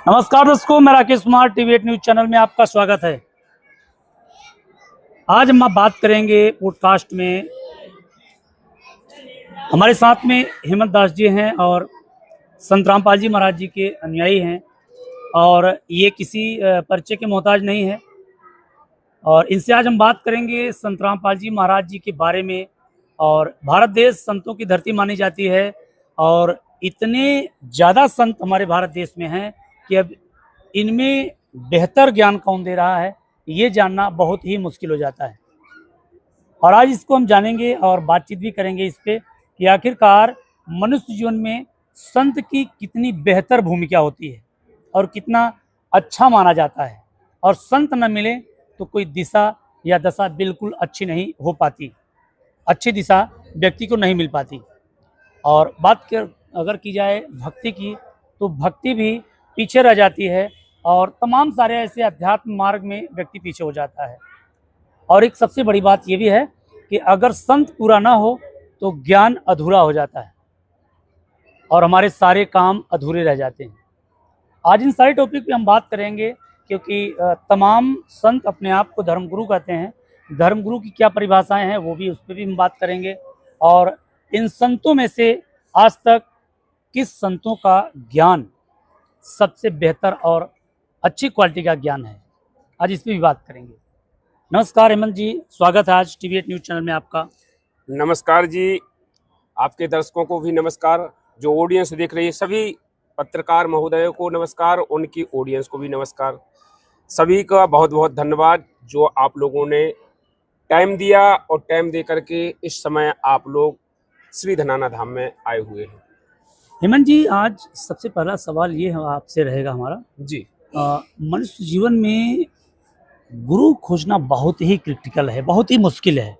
नमस्कार दोस्तों, मैं Rakesh Kumar TV 8 news channel में आपका स्वागत है। आज हम बात करेंगे पॉडकास्ट में। हमारे साथ में हेमंत दास जी हैं और संत रामपाल जी महाराज जी के अनुयायी हैं और ये किसी परिचय के मोहताज नहीं है। और इनसे आज हम बात करेंगे संत रामपाल जी महाराज जी के बारे में। और भारत देश संतों की धरती मानी जाती है और इतने ज़्यादा संत हमारे भारत देश में हैं कि अब इनमें बेहतर ज्ञान कौन दे रहा है ये जानना बहुत ही मुश्किल हो जाता है। और आज इसको हम जानेंगे और बातचीत भी करेंगे इस पे कि आखिरकार मनुष्य जीवन में संत की कितनी बेहतर भूमिका होती है और कितना अच्छा माना जाता है। और संत न मिले तो कोई दिशा या दशा बिल्कुल अच्छी नहीं हो पाती, अच्छी दिशा व्यक्ति को नहीं मिल पाती। और बात अगर की जाए भक्ति की तो भक्ति भी पीछे रह जाती है और तमाम सारे ऐसे अध्यात्म मार्ग में व्यक्ति पीछे हो जाता है। और एक सबसे बड़ी बात ये भी है कि अगर संत पूरा ना हो तो ज्ञान अधूरा हो जाता है और हमारे सारे काम अधूरे रह जाते हैं। आज इन सारे टॉपिक पे हम बात करेंगे क्योंकि तमाम संत अपने आप को धर्मगुरु कहते हैं। धर्मगुरु की क्या परिभाषाएं हैं वो भी उस पर भी हम बात करेंगे। और इन संतों में से आज तक किस संतों का ज्ञान सबसे बेहतर और अच्छी क्वालिटी का ज्ञान है, आज इस पर भी बात करेंगे। नमस्कार हेमंत जी, स्वागत है आज टीवी 8 न्यूज चैनल में आपका। नमस्कार जी, आपके दर्शकों को भी नमस्कार, जो ऑडियंस देख रही है सभी पत्रकार महोदयों को नमस्कार, उनकी ऑडियंस को भी नमस्कार। सभी का बहुत बहुत धन्यवाद जो आप लोगों ने टाइम दिया और टाइम दे करके इस समय आप लोग श्री धनाना धाम में आए हुए हैं। हेमंत जी, आज सबसे पहला सवाल ये आपसे रहेगा हमारा जी। मनुष्य जीवन में गुरु खोजना बहुत ही क्रिटिकल है, बहुत ही मुश्किल है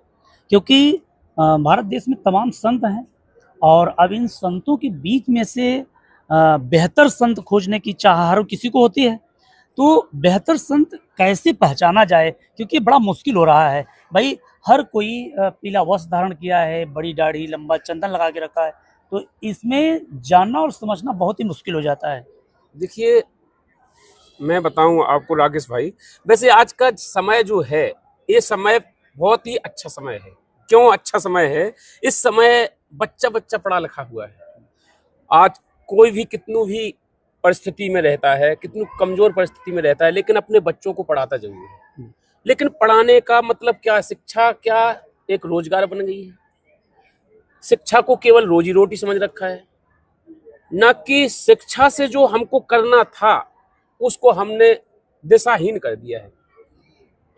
क्योंकि भारत देश में तमाम संत हैं और अब इन संतों के बीच में से बेहतर संत खोजने की चाह हर किसी को होती है। तो बेहतर संत कैसे पहचाना जाए, क्योंकि बड़ा मुश्किल हो रहा है भाई। हर कोई पीला वस्त्र धारण किया है, बड़ी दाढ़ी, लंबा चंदन लगा के रखा है, तो इसमें जानना और समझना बहुत ही मुश्किल हो जाता है। देखिए, मैं बताऊं आपको राकेश भाई, वैसे आज का समय जो है ये समय बहुत ही अच्छा समय है। क्यों अच्छा समय है? इस समय बच्चा बच्चा पढ़ा लिखा हुआ है। आज कोई भी कितनू भी परिस्थिति में रहता है, कितनी कमजोर परिस्थिति में रहता है, लेकिन अपने बच्चों को पढ़ाता जरूर है। लेकिन पढ़ाने का मतलब क्या? शिक्षा क्या एक रोजगार बन गई है? शिक्षा को केवल रोजी रोटी समझ रखा है, न कि शिक्षा से जो हमको करना था उसको हमने दिशाहीन कर दिया है।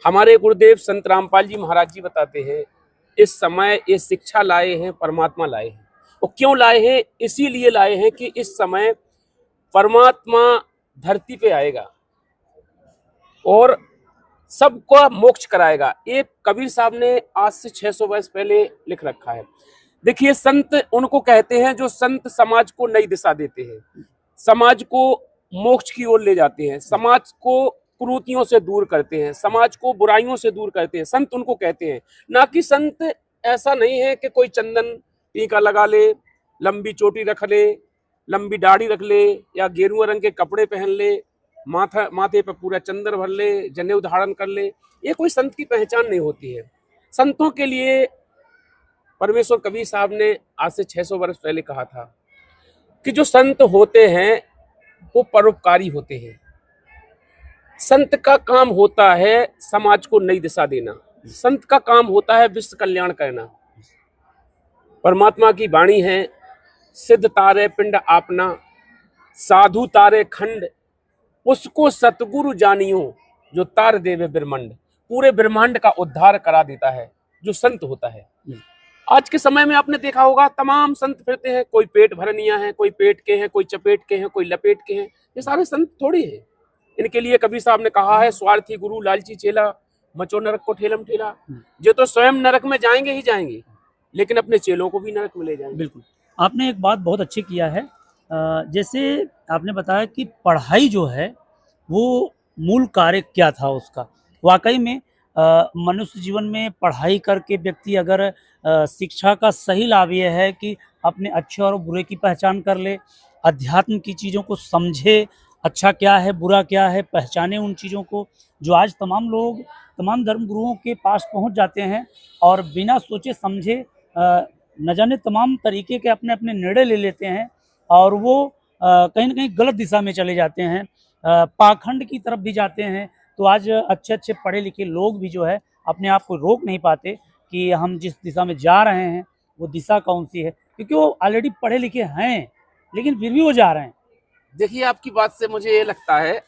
हमारे गुरुदेव संत रामपाल जी महाराज जी बताते हैं, इस समय ये शिक्षा लाए हैं, परमात्मा लाए हैं। और क्यों लाए हैं? इसीलिए लाए हैं कि इस समय परमात्मा धरती पे आएगा और सबको मोक्ष कराएगा। एक कबीर साहब ने आज से 600 वर्ष पहले लिख रखा है। देखिए, संत उनको कहते हैं जो संत समाज को नई दिशा देते हैं, समाज को मोक्ष की ओर ले जाते हैं, समाज को कुरीतियों से दूर करते हैं, समाज को बुराइयों से दूर करते हैं। संत उनको कहते हैं। ना कि संत ऐसा नहीं है कि कोई चंदन टीका लगा ले, लंबी चोटी रख ले, लंबी दाढ़ी रख ले या गेरुआ रंग के कपड़े पहन ले, माथे पर पूरा चंदन भर ले, जनेऊ धारण कर ले। ये कोई संत की पहचान नहीं होती है। संतों के लिए परमेश्वर कबीर साहब ने आज से 600 वर्ष पहले कहा था कि जो संत होते हैं वो परोपकारी होते हैं। संत का काम होता है समाज को नई दिशा देना, संत का काम होता है विश्व कल्याण करना। परमात्मा की वाणी है, सिद्ध तारे पिंड आपना, साधु तारे खंड, उसको सतगुरु जानियो जो तार देवे ब्रह्मांड। पूरे ब्रह्मांड का उद्धार करा देता है जो संत होता है। आज के समय में आपने देखा होगा तमाम संत फिरते हैं, कोई पेट भरनिया है, कोई पेट के हैं, कोई चपेट के हैं, कोई लपेट के हैं। ये सारे संत थोड़ी हैं। इनके लिए कबीर साहब ने कहा है, स्वार्थी गुरु लालची चेला, मचो नरक को ठेलम ठेला। जो तो स्वयं नरक में जाएंगे ही जाएंगे, लेकिन अपने चेलों को भी नरक में ले जाएंगे। बिल्कुल, आपने एक बात बहुत अच्छी किया है। जैसे आपने बताया कि पढ़ाई जो है वो मूल कार्य क्या था उसका। वाकई में मनुष्य जीवन में पढ़ाई करके व्यक्ति अगर शिक्षा का सही लाभ ये है कि अपने अच्छे और बुरे की पहचान कर ले, अध्यात्म की चीज़ों को समझे अच्छा क्या है, बुरा क्या है, पहचाने उन चीज़ों को। जो आज तमाम लोग तमाम धर्म गुरुओं के पास पहुंच जाते हैं और बिना सोचे समझे न जाने तमाम तरीके के अपने अपने निर्णय ले लेते हैं और वो कहीं ना कहीं गलत दिशा में चले जाते हैं, पाखंड की तरफ भी जाते हैं। तो आज अच्छे अच्छे पढ़े लिखे लोग भी जो है अपने आप को रोक नहीं पाते कि हम जिस दिशा में जा रहे हैं वो दिशा कौन सी है, क्योंकि वो ऑलरेडी पढ़े लिखे हैं लेकिन फिर भी वो जा रहे हैं। देखिए, आपकी बात से मुझे ये लगता है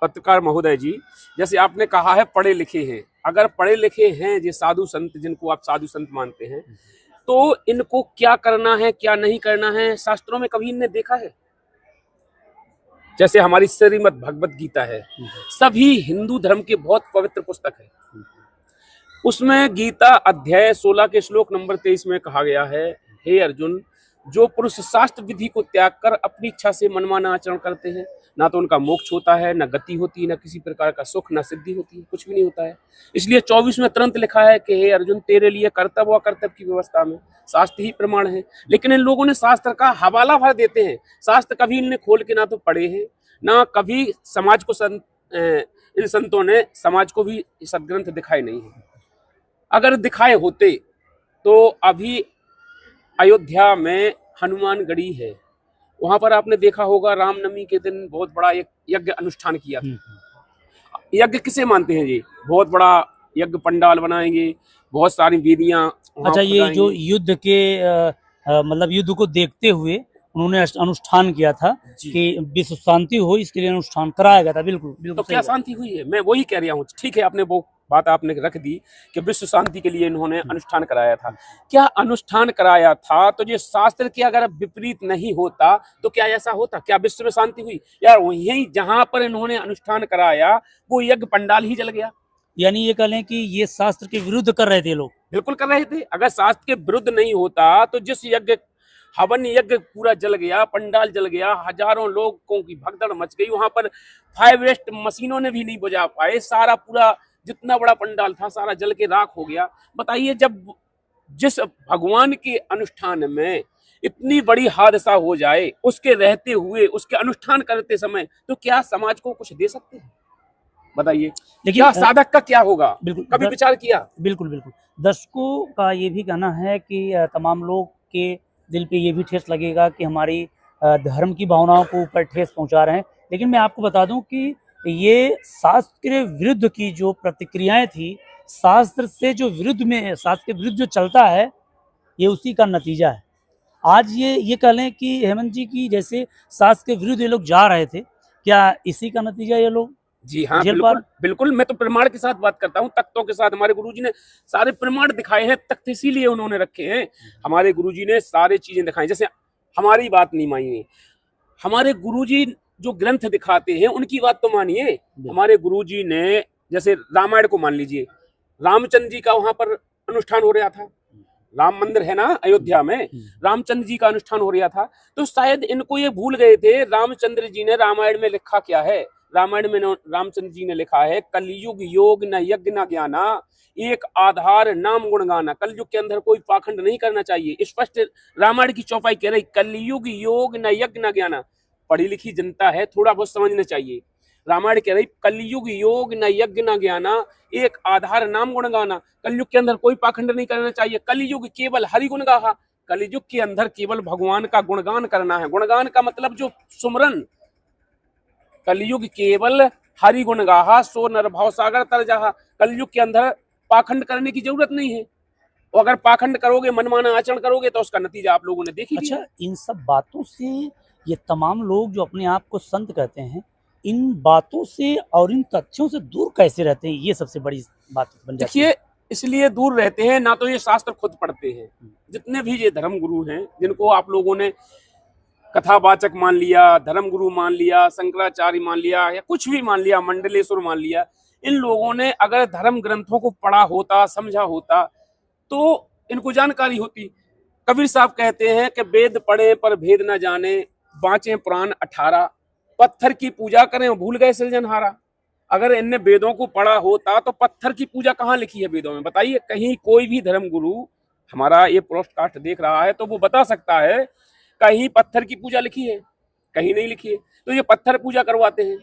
पत्रकार महोदय जी, जैसे आपने कहा है पढ़े लिखे हैं, अगर पढ़े लिखे हैं ये साधु संत, जिनको आप साधु संत मानते हैं, तो इनको क्या करना है क्या नहीं करना है शास्त्रों में कभी इनने देखा है? जैसे हमारी श्रीमद् भगवत गीता है, सभी हिंदू धर्म की बहुत पवित्र पुस्तक है। उसमें गीता अध्याय 16 के श्लोक नंबर 23 में कहा गया है, हे अर्जुन, जो पुरुष शास्त्र विधि को त्याग कर अपनी इच्छा से मनमाना आचरण करते हैं, ना तो उनका मोक्ष होता है, ना गति होती है, ना किसी प्रकार का सुख, ना सिद्धि होती है, कुछ भी नहीं होता है। इसलिए 24 में तुरंत लिखा है कि हे अर्जुन, तेरे लिए कर्तव्य अकर्तव्य की व्यवस्था में शास्त्र ही प्रमाण है। लेकिन इन लोगों ने शास्त्र का हवाला भर देते हैं, शास्त्र कभी इनने खोल के ना तो पढ़े हैं, ना कभी समाज को इन संतों ने समाज को भी सदग्रंथ दिखाए नहीं है। अगर दिखाए होते तो अभी अयोध्या में हनुमानगढ़ी है, वहां पर आपने देखा होगा रामनवमी के दिन बहुत बड़ा एक यज्ञ अनुष्ठान किया था। यज्ञ किसे मानते हैं जी? बहुत बड़ा यज्ञ पंडाल बनाएंगे, बहुत सारी वेदियां। अच्छा, ये जो युद्ध के मतलब युद्ध को देखते हुए उन्होंने अनुष्ठान किया था कि विश्व शांति हो, इसके लिए अनुष्ठान कराया गया था। बिल्कुल बिल्कुल। तो क्या शांति हुई है? मैं वही कह रहा हूँ। ठीक है, आपने वो बात आपने रख दी कि विश्व शांति के लिए इन्होंने अनुष्ठान कराया था। क्या अनुष्ठान कराया था तो ये शास्त्र के अगर विपरीत नहीं होता तो क्या ऐसा होता? क्या विश्व में शांति हुई? यार वहीं जहां पर इन्होंने अनुष्ठान कराया वो यज्ञ पंडाल ही जल गया। यानी ये कह लें कि ये शास्त्र के विरुद्ध कर रहे थे लोग। बिल्कुल कर रहे थे। अगर शास्त्र के विरुद्ध नहीं होता तो जिस यज्ञ हवन यज्ञ पूरा जल गया, पंडाल जल गया, हजारों लोगों की भगदड़ मच गई, वहां पर फायर वेस्ट मशीनों ने भी नहीं बुझा पाए, सारा पूरा जितना बड़ा पंडाल था सारा जल के राख हो गया। बताइए, जब जिस भगवान के अनुष्ठान में इतनी बड़ी हादसा हो जाए, उसके रहते हुए उसके अनुष्ठान करते समय, तो क्या समाज को कुछ दे सकते हैं? बताइए, लेकिन क्या साधक का क्या होगा? बिल्कुल कभी विचार किया? बिल्कुल बिल्कुल। दर्शकों का ये भी कहना है कि तमाम लोग के दिल पे ये भी ठेस लगेगा कि हमारी धर्म की भावनाओं को ऊपर ठेस पहुंचा रहे हैं। लेकिन मैं आपको बता दूं कि ये शास्त्र के विरुद्ध की जो प्रतिक्रियाएं थी, शास्त्र से जो विरुद्ध में शास्त्र के विरुद्ध जो चलता है, ये उसी का नतीजा है। आज ये कह लें कि हेमंत जी की जैसे शास्त्र के विरुद्ध ये लोग जा रहे थे, क्या इसी का नतीजा ये लोग जी हाँ, जेल बिल्कुल पर? बिल्कुल। मैं तो प्रमाण के साथ बात करता हूँ, तख्तों के साथ। हमारे गुरुजी ने सारे प्रमाण दिखाए हैं, तख्त इसीलिए उन्होंने रखे हैं। हमारे गुरुजी ने सारे चीजें दिखाई। जैसे हमारी बात नहीं मानिए, हमारे गुरुजी जो ग्रंथ दिखाते हैं उनकी बात तो मानिए। हमारे गुरुजी ने जैसे रामायण को मान लीजिए, रामचंद्र जी का वहां पर अनुष्ठान हो रहा था, राम मंदिर है ना अयोध्या में, रामचंद्र जी का अनुष्ठान हो रहा था। तो शायद इनको ये भूल गए थे, रामचंद्र जी ने रामायण में लिखा क्या है? रामायण में रामचंद्र जी ने लिखा है, कलयुग योग न यज्ञ न ज्ञाना, एक आधार नाम गुण गाना। कलयुग के अंदर कोई पाखंड नहीं करना चाहिए, स्पष्ट रामायण की चौपाई कह रही, कलयुग योग न यज्ञ न ज्ञाना। पढ़ी लिखी जनता है, थोड़ा बहुत समझना चाहिए। रामायण कह रही, कलयुग योग न यज्ञ न ज्ञाना, एक आधार नाम गुण गाना। कलयुग के अंदर कोई पाखंड नहीं करना चाहिए। कलयुग केवल हरि गुण गाहा, कलयुग के अंदर केवल भगवान का गुणगान करना है। गुणगान का मतलब जो सुमरन, कलयुग केवल हरि गुण गाहा, सो नर भाव सागर तर जाहा। कलयुग के अंदर पाखंड करने की जरूरत नहीं है, और अगर पाखंड करोगे, मनमाना आचरण करोगे, तो उसका नतीजा आप लोगों ने देखी। अच्छा, इन सब बातों से ये तमाम लोग जो अपने आप को संत कहते हैं, इन बातों से और इन तथ्यों से दूर कैसे रहते हैं, ये सबसे बड़ी बात बन जाती है। देखिए, इसलिए दूर रहते हैं, ना तो ये शास्त्र खुद पढ़ते हैं। जितने भी ये धर्म गुरु हैं, जिनको आप लोगों ने कथावाचक मान लिया, धर्म गुरु मान लिया, शंकराचार्य मान लिया, या कुछ भी मान लिया, मंडलेश्वर मान लिया, इन लोगों ने अगर धर्म ग्रंथों को पढ़ा होता, समझा होता, तो इनको जानकारी होती। कबीर साहब कहते हैं कि वेद पढ़े पर भेद न जाने, बाँचे पुराण 18, पत्थर की पूजा करें भूल गए सृजनहारा। अगर इनने वेदों को पढ़ा होता तो पत्थर की पूजा कहाँ लिखी है वेदों में? बताइए, कहीं कोई भी धर्म गुरु हमारा ये पॉडकास्ट देख रहा है तो वो बता सकता है कहीं पत्थर की पूजा लिखी है? कहीं नहीं लिखी है। तो ये पत्थर पूजा करवाते हैं,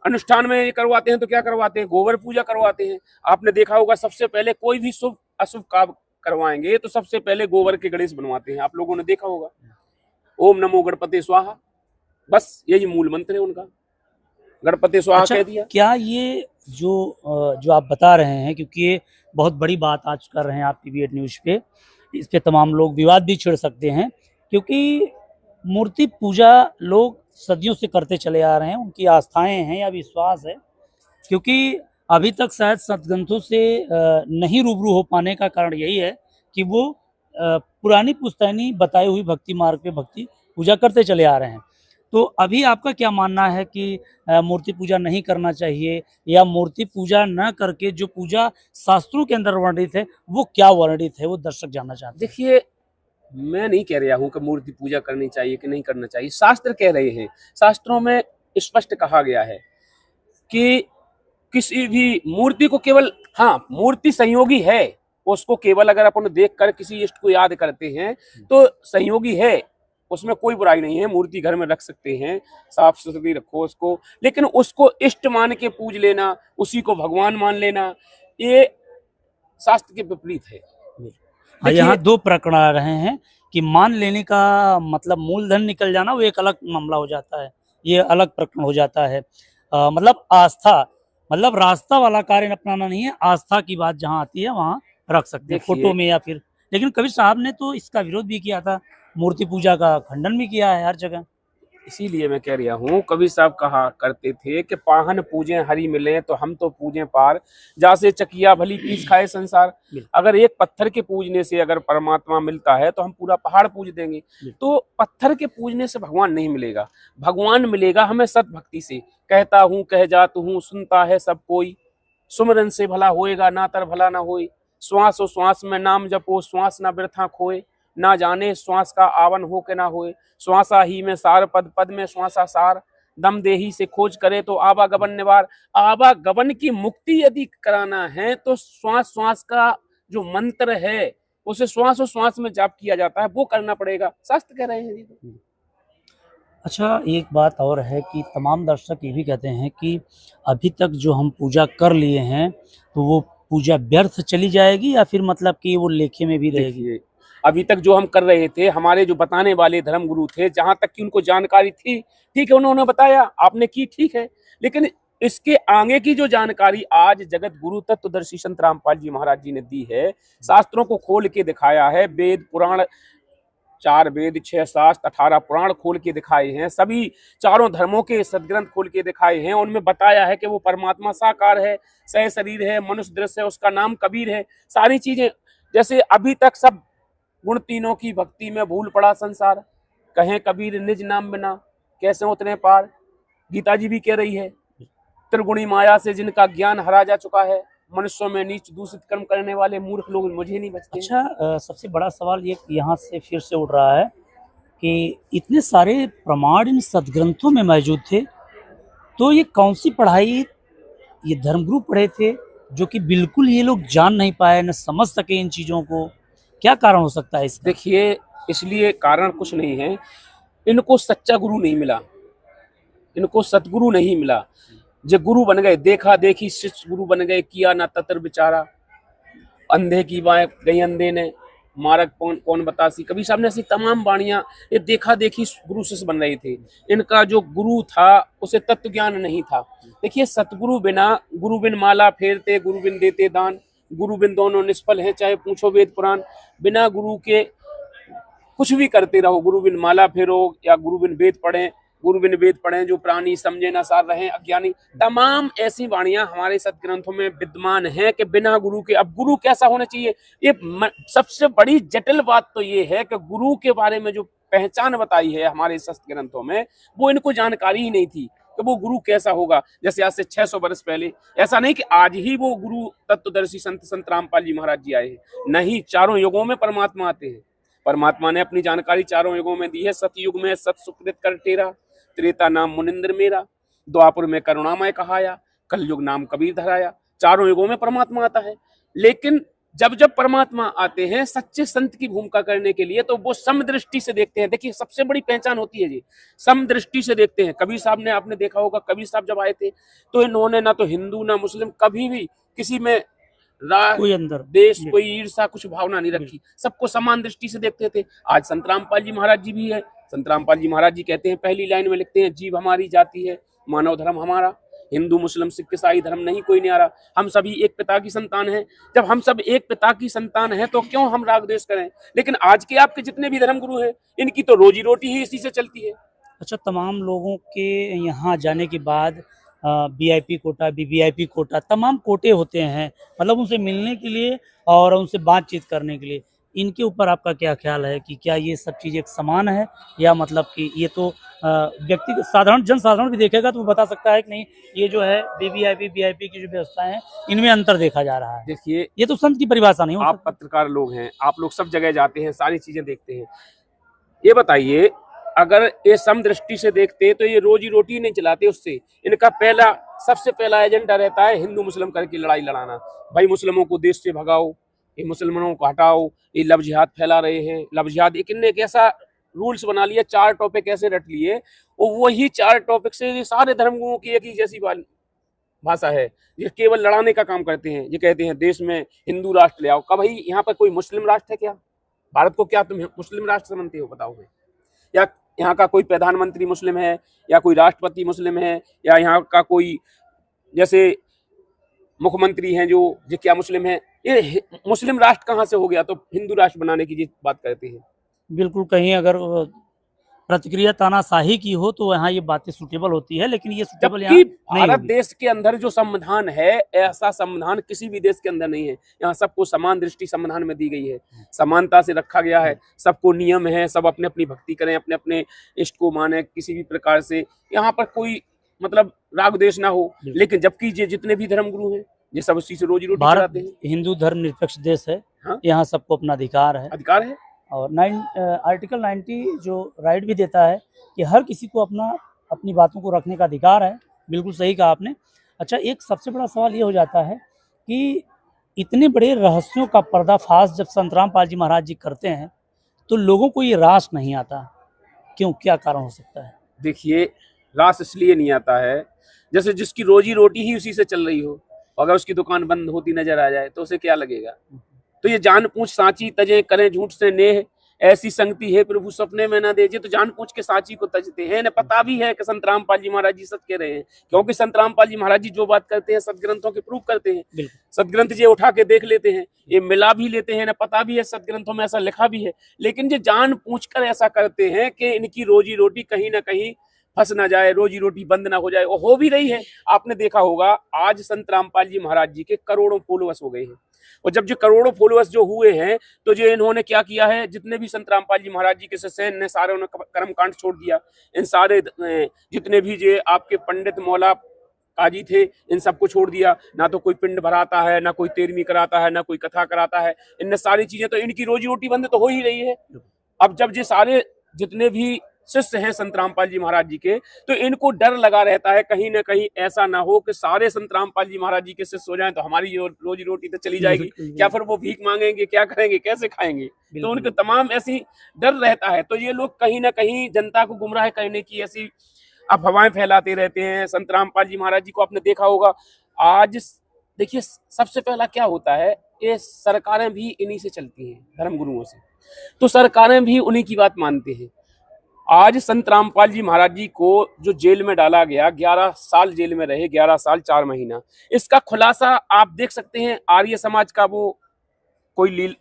अनुष्ठान में ये करवाते हैं, तो क्या करवाते हैं, गोबर पूजा करवाते हैं। आपने देखा होगा सबसे पहले कोई भी शुभ अशुभ काम करवाएंगे तो सबसे पहले गोबर के गणेश बनवाते हैं, आप लोगों ने देखा होगा। ओम नमो गणपति स्वाहा, बस यही मूल मंत्र है उनका, गणपति स्वाहा अच्छा, कह दिया। क्या ये जो आप बता रहे हैं, क्योंकि ये बहुत बड़ी बात आज कर रहे हैं आप टीवी 8 न्यूज पे, इस पे तमाम लोग विवाद भी छिड़ सकते हैं, क्योंकि मूर्ति पूजा लोग सदियों से करते चले आ रहे हैं, उनकी आस्थाएं हैं या विश्वास है। क्योंकि अभी तक शायद सतग्रंथों से नहीं रूबरू हो पाने का कारण यही है कि वो पुरानी पुश्तैनी बताई हुई भक्ति मार्ग पे भक्ति पूजा करते चले आ रहे हैं। तो अभी आपका क्या मानना है कि मूर्ति पूजा नहीं करना चाहिए, या मूर्ति पूजा न करके जो पूजा शास्त्रों के अंदर वर्णित है वो क्या वर्णित है, वो दर्शक जानना चाहते हैं। देखिए, मैं नहीं कह रहा हूं कि मूर्ति पूजा करनी चाहिए कि नहीं करना चाहिए, शास्त्र कह रहे हैं। शास्त्रों में स्पष्ट कहा गया है कि किसी भी मूर्ति को केवल, हाँ मूर्ति संयोगी है, उसको केवल अगर अपन देखकर किसी इष्ट को याद करते हैं तो संयोगी है, उसमें कोई बुराई नहीं है, मूर्ति घर में रख सकते हैं, साफ सुथरी रखो उसको, लेकिन उसको इष्ट मान के पूज लेना, उसी को भगवान मान लेना, ये शास्त्र के विपरीत है। यहाँ दो प्रकरण आ रहे हैं कि मान लेने का मतलब मूलधन निकल जाना, वो एक अलग मामला हो जाता है, ये अलग प्रकरण हो जाता है। मतलब आस्था, मतलब रास्ता वाला कार्य अपनाना नहीं है, आस्था की बात जहाँ आती है वहाँ रख सकते हैं, फोटो में या फिर। लेकिन कबीर साहब ने तो इसका विरोध भी किया था, मूर्ति पूजा का खंडन भी किया है हर जगह। इसीलिए मैं कह रहा हूँ, कबीर साहब कहा करते थे कि पाहन पूजें हरि मिले तो हम तो पूजें पार, जासे चकिया भली पीस खाए संसार। अगर एक पत्थर के पूजने से अगर परमात्मा मिलता है तो हम पूरा पहाड़ पूज देंगे। तो पत्थर के पूजने से भगवान नहीं मिलेगा, भगवान मिलेगा हमें सत भक्ति से। कहता हूँ कह जात हूँ सुनता है सब कोई, सुमरन से भला होएगा ना तर भला ना होए। श्वास और श्वास में नाम जपो, श्वास ना व्यर्था खोए, ना जाने श्वास का आवन हो के ना होए। श्वासा ही में सार पद, पद में श्वासा सार, दम देही से खोज करे तो आवागमन निवार। आवागमन की मुक्ति यदि कराना है तो श्वास श्वास का जो मंत्र है उसे श्वास और श्वास में जाप किया जाता है, वो करना पड़ेगा, शास्त्र कह रहे हैं। अच्छा, एक बात और है कि तमाम दर्शक ये भी कहते हैं कि अभी तक जो हम पूजा कर लिए हैं तो वो पूजा व्यर्थ चली जाएगी, या फिर मतलब कि वो लेखे में भी रहेगी। अभी तक जो हम कर रहे थे, हमारे जो बताने वाले धर्म गुरु थे, जहां तक कि उनको जानकारी थी, ठीक है, उन्होंने बताया, आपने की, ठीक है, लेकिन इसके आगे की जो जानकारी आज जगत गुरु तत्वदर्शी संत रामपाल जी महाराज जी ने दी है, शास्त्रों को खोल के दिखाया है, वेद पुराण, 4 वेद 6 शास्त्र 18 पुराण खोल के दिखाए हैं, सभी चारों धर्मों के सदग्रंथ खोल के दिखाए हैं, उनमें बताया है कि वो परमात्मा साकार है, सह शरीर है, मनुष्य दृश्य है, उसका नाम कबीर है। सारी चीजें, जैसे अभी तक सब गुण तीनों की भक्ति में भूल पड़ा संसार, कहें कबीर निज नाम बिना कैसे उतरे पार। गीता जी भी कह रही है, त्रिगुणी माया से जिनका ज्ञान हरा जा चुका है, मनुष्यों में नीच दूषित कर्म करने वाले मूर्ख लोग मुझे नहीं बचते। अच्छा, सबसे बड़ा सवाल ये यहाँ से फिर से उठ रहा है कि इतने सारे प्रमाण इन सदग्रंथों में मौजूद थे, तो ये कौन सी पढ़ाई ये धर्मगुरु पढ़े थे जो कि बिल्कुल ये लोग जान नहीं पाए, न समझ सके इन चीजों को, क्या कारण हो सकता है इसका? देखिए, इसलिए कारण कुछ नहीं है, इनको सच्चा गुरु नहीं मिला, इनको सतगुरु नहीं मिला। जो गुरु बन गए, देखा देखी शिष्य गुरु बन गए, किया ना ततर बिचारा, अंधे की बाएं गई अंधे ने, मार्ग कौन बतासी। कबीर साहब ने ऐसी तमाम वाणियां, ये देखा देखी गुरु शिष्य बन रहे थे। इनका जो गुरु था उसे तत्व ज्ञान नहीं था। देखिए, सतगुरु बिना, गुरु बिन माला फेरते, गुरु बिन देते दान, गुरु बिन दोनों निष्फल है, चाहे पूछो वेद पुराण। बिना गुरु के कुछ भी करते रहो, गुरु बिन माला फेरो या गुरु बिन वेद पढ़े, गुरु बिन वेद पढ़े जो प्राणी समझे ना सार रहे अज्ञानी। तमाम ऐसी वाणियां हमारे सदग्रंथों में विद्यमान हैं कि बिना गुरु के। अब गुरु कैसा होना चाहिए, ये सबसे बड़ी जटिल बात तो ये है कि गुरु के बारे में जो पहचान बताई है हमारे सदग्रंथों में, वो इनको जानकारी ही नहीं थी कि वो गुरु कैसा होगा। जैसे आज से 600 वर्ष पहले, ऐसा नहीं कि आज ही वो गुरु तत्वदर्शी संत रामपाल जी महाराज जी आए हैं, नहीं, चारों युगों में परमात्मा आते हैं। परमात्मा ने अपनी जानकारी चारों युगों में दी है। सतयुग में सत सुकृत कर टेरा, त्रेता नाम मुनिंद्र मेरा, द्वापर में करुणामय कहाया, कलयुग नाम कबीर धराया। चारों युगों में परमात्मा आता है, लेकिन जब जब परमात्मा आते हैं सच्चे संत की भूमिका करने के लिए, तो वो समदृष्टि से देखते हैं। देखिए सबसे बड़ी पहचान होती है जी, समदृष्टि से देखते हैं। कबीर साहब ने, आपने देखा होगा, कबीर साहब जब आए थे तो इन्होंने ना तो हिंदू ना मुस्लिम, कभी भी किसी में राग, कोई अंदर देश, कोई ईर्षा, कुछ भावना नहीं रखी, सबको समान दृष्टि से देखते थे। आज संत रामपाल जी महाराज जी भी है। संत रामपाल जी महाराज जी कहते हैं, पहली लाइन में लिखते हैं, जीव हमारी जाति है, मानव धर्म हमारा, हिंदू मुस्लिम सिख ईसाई धर्म नहीं कोई न्यारा, हम सभी एक पिता की संतान हैं। जब हम सब एक पिता की संतान हैं तो क्यों हम राग द्वेष करें। लेकिन आज के आपके जितने भी धर्म गुरु हैं, इनकी तो रोजी रोटी ही इसी से चलती है। अच्छा, तमाम लोगों के यहाँ जाने के बाद वीआईपी कोटा, वीवीआईपी कोटा, तमाम कोटे होते हैं, मतलब उनसे मिलने के लिए और उनसे बातचीत करने के लिए। इनके ऊपर आपका क्या ख्याल है कि क्या ये सब चीज़ एक समान है, या मतलब कि ये तो व्यक्ति साधारण जन साधारण भी देखेगा तो वो बता सकता है कि नहीं, ये जो है वीवीआईपी वीआईपी की जो व्यवस्था है इनमें अंतर देखा जा रहा है। देखिए, ये तो संत की परिभाषा नहीं हो आप सकती। पत्रकार लोग हैं, आप लोग सब जगह जाते हैं, सारी चीजें देखते हैं। ये बताइए, अगर ये समदृष्टि से देखते तो ये रोजी रोटी नहीं चलाते उससे। इनका सबसे पहला एजेंडा रहता है हिंदू मुस्लिम करके लड़ाई लड़ाना। भाई मुस्लिमों को देश से भगाओ, ये मुसलमानों को हटाओ, ये लव जिहाद फैला रहे हैं। लव जिहाद इनने एक ऐसा रूल्स बना लिया, 4 टॉपिक ऐसे रट लिए, और वही 4 टॉपिक से ये सारे धर्मगुरुओं की एक ही जैसी भाषा है। ये केवल लड़ाने का काम करते हैं। ये कहते हैं देश में हिंदू राष्ट्र ले आओ। कब भाई यहाँ पर कोई मुस्लिम राष्ट्र है क्या? भारत को क्या तुम मुस्लिम राष्ट्र समझते हो, बताओ। या यहाँ का कोई प्रधानमंत्री मुस्लिम है, या कोई राष्ट्रपति मुस्लिम है, या यहाँ का कोई जैसे मुख्यमंत्री हैं जो ये क्या मुस्लिम है? ये मुस्लिम राष्ट्र कहाँ से हो गया? तो हिंदू राष्ट्र बनाने की बात करते हैं। बिल्कुल, कहीं अगर प्रतिक्रिया तानाशाही की हो तो यहाँ ये बातें सूटेबल होती है, लेकिन ये सूटेबल यहाँ जबकि नहीं भारत होगी। देश के अंदर जो संविधान है, ऐसा संविधान किसी भी देश के अंदर नहीं है। यहाँ सबको समान दृष्टि संविधान में दी गई है, समानता से रखा गया है। सबको नियम है, सब अपने अपनी भक्ति करें, अपने अपने इष्ट को माने किसी भी प्रकार से। यहाँ पर कोई मतलब राग द्वेष ना हो। लेकिन जबकि ये जितने भी धर्म गुरु हैं, ये सब उसी से रोजी रोटी भारत चलाते हैं। हिंदू धर्म निरपेक्ष देश है। हाँ? यहाँ सबको अपना अधिकार है। और आर्टिकल 90 जो राइट भी देता है कि हर किसी को अपनी बातों को रखने का अधिकार है। बिल्कुल सही कहा आपने। अच्छा, एक सबसे बड़ा सवाल ये हो जाता है कि इतने बड़े रहस्यों का पर्दाफाश जब संत रामपाल जी महाराज जी करते हैं तो लोगों को ये रास नहीं आता, क्यों, क्या कारण हो सकता है? देखिए, रास इसलिए नहीं आता है, जैसे जिसकी रोजी रोटी ही उसी से चल रही हो, अगर उसकी दुकान बंद होती नजर आ जाए तो उसे क्या लगेगा? तो ये जान पूछ साची तजे करें झूठ से नेह, ऐसी संगति है प्रभु सपने में ना दे। तो जान पूछ के साची को तजते हैं। न पता भी है कि संत रामपाल जी महाराज जी सच कह रहे हैं, क्योंकि संत रामपाल जी महाराज जी जो बात करते हैं सदग्रंथों के प्रूफ करते हैं। सदग्रंथ ये उठा के देख लेते हैं, ये मिला भी लेते हैं, न पता भी है सदग्रंथों में ऐसा लिखा भी है। लेकिन ये जान पूछ कर ऐसा करते हैं कि इनकी रोजी रोटी कहीं ना कहीं फंस ना जाए, रोजी रोटी बंद ना हो जाए, और हो भी रही है। आपने देखा होगा, आज संत रामपाल जी महाराज जी के करोड़ों फॉलोअर्स हो गए हैं। और जब जो करोड़ों फॉलोअर्स जो हुए हैं, तो जो इन्होंने क्या किया है, जितने भी संत रामपाल जी महाराज जी के शिष्य ने सारे उन्होंने कर्मकांड छोड़ दिया। इन सारे जितने भी जो आपके पंडित मौला काजी थे, इन सबको छोड़ दिया। ना तो कोई पिंड भराता है, ना कोई तेरहवीं कराता है, ना कोई कथा कराता है। इन सारी चीजें, तो इनकी रोजी रोटी बंद तो हो ही रही है। अब जब ये सारे जितने भी शिष्य हैं संत रामपाल जी महाराज जी के, तो इनको डर लगा रहता है कहीं ना कहीं ऐसा ना हो कि सारे संत रामपाल जी महाराज जी के शिष्य हो जाएं तो हमारी रोजी रोटी तो चली जाएगी। क्या फिर वो भीख मांगेंगे, क्या करेंगे, कैसे खाएंगे? तो उनके तमाम ऐसी डर रहता है। तो ये लोग कहीं ना कहीं जनता को गुमराह करने की ऐसी अफवाहें फैलाते रहते हैं। संत रामपाल जी महाराज जी को आपने देखा होगा, आज देखिए सबसे पहला क्या होता है, ये सरकारें भी इन्हीं से चलती हैं, धर्मगुरुओं से। तो सरकारें भी उन्हीं की बात मानते हैं। आज संत रामपाल जी महाराज जी को जो जेल में डाला गया, 11 साल जेल में रहे, 11 साल 4 महीना। इसका खुलासा आप देख सकते हैं, आर्य समाज का वो कोई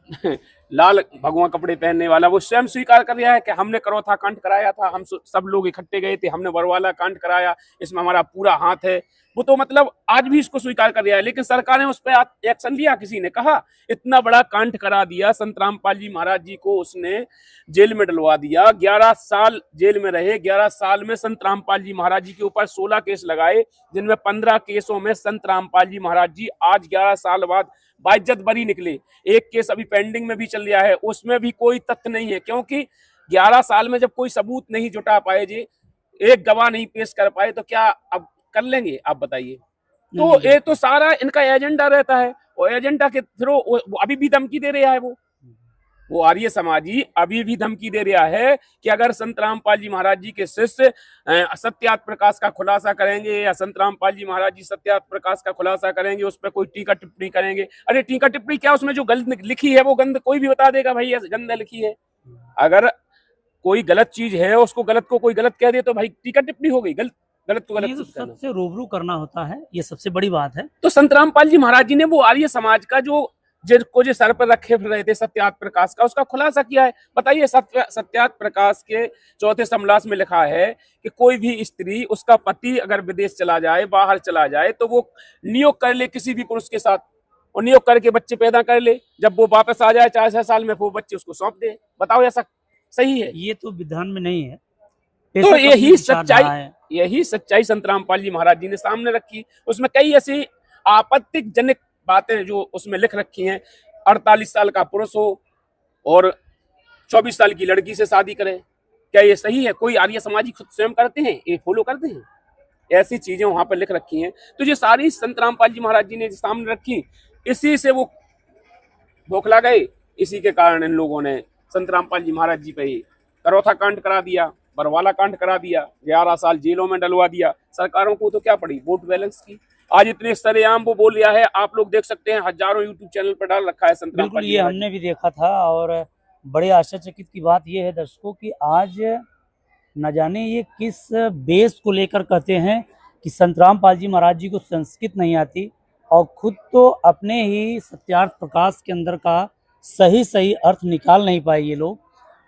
लाल भगवा कपड़े पहनने वाला, वो स्वयं स्वीकार कर रहा है कि हमने करौथा कांड कराया था, हम सब लोग इकट्ठे गए थे, हमने बरवाला कांड कराया, इसमें हमारा पूरा हाथ है। वो तो मतलब आज भी इसको स्वीकार कर रहा है। लेकिन सरकार ने उस पर एक्शन लिया? किसी ने कहा? इतना बड़ा कांड करा दिया संत रामपाल जी महाराज जी को, उसने जेल में डलवा दिया। 11 साल जेल में रहे। 11 साल में संत रामपाल जी महाराज जी के ऊपर 16 केस लगाए, जिनमें 15 केसों में संत रामपाल जी महाराज जी आज 11 साल बाद बाइज्जत बरी निकले। एक केस अभी पेंडिंग में भी चल रहा है, उसमें भी कोई तथ्य नहीं है, क्योंकि 11 साल में जब कोई सबूत नहीं जुटा पाए जी, एक गवाह नहीं पेश कर पाए, तो क्या अब कर लेंगे? आप बताइए। तो ये तो सारा इनका एजेंडा रहता है, और एजेंडा के थ्रू वो अभी भी धमकी दे रहा है। वो आर्य समाजी अभी भी धमकी दे रहा है कि अगर संत रामपाल जी महाराज जी के शिष्य सत्यार्थ प्रकाश का खुलासा करेंगे, या संत रामपाल जी महाराज जी सत्यार्थ प्रकाश का खुलासा करेंगे, उस पर कोई टीका टिप्पणी करेंगे। अरे टीका टिप्पणी क्या, उसमें जो गलत लिखी है वो गंद कोई भी बता देगा भाई, गंद लिखी है। अगर कोई गलत चीज है, उसको गलत को कोई गलत कह दे तो भाई टीका टिप्पणी हो गई, गलत गलत को गलत। तो सबसे रूबरू करना होता है, ये सबसे बड़ी बात है। तो संत रामपाल जी महाराज जी ने वो आर्य समाज का जो जिनको जो सर पर रखे रहे थे सत्यार्थ प्रकाश का, उसका खुलासा किया है। बताइए, सत्यार्थ प्रकाश के चौथे समलास में लिखा है कि कोई भी स्त्री, उसका पति अगर विदेश चला जाए, बाहर चला जाए, तो वो नियोग कर ले किसी भी पुरुष के साथ, और नियोग करके बच्चे पैदा कर ले, जब वो वापस आ जाए 4-6 साल में, वो बच्चे उसको सौंप दे। बताओ ऐसा सही है? ये तो विधान में नहीं है। तो यही सच्चाई संत रामपाल जी महाराज जी ने सामने रखी। उसमें कई ऐसी आपत्तिजनक बातें जो उसमें लिख रखी हैं। 48 साल का पुरुष हो और 24 साल की लड़की से शादी करे, क्या ये सही है? कोई आर्य समाजी खुद स्वयं करते हैं, ये फॉलो करते हैं? ऐसी चीजें वहां पर लिख रखी हैं। तो ये सारी संत रामपाल जी महाराज जी ने सामने रखी, इसी से वो बौखला गए। इसी के कारण इन लोगों ने संत रामपाल जी महाराज जी पे करौथा कांड करा दिया, बरवाला कांड करा दिया, 11 साल जेलों में डलवा दिया। सरकारों को तो क्या पड़ी, वोट बैलेंस की। आज इतने सरेआम वो बोल रहा है, आप लोग देख सकते हैं, हजारों यूट्यूब चैनल पर डाल रखा है संत रामपाल जी। ये हमने भी देखा था, और बड़े आश्चर्यचकित की बात यह है दर्शकों कि आज न जाने ये किस बेस को लेकर कहते हैं कि संत रामपाल जी महाराज जी को संस्कृत नहीं आती, और खुद तो अपने ही सत्यार्थ प्रकाश के अंदर का सही अर्थ निकाल नहीं पाए ये लोग।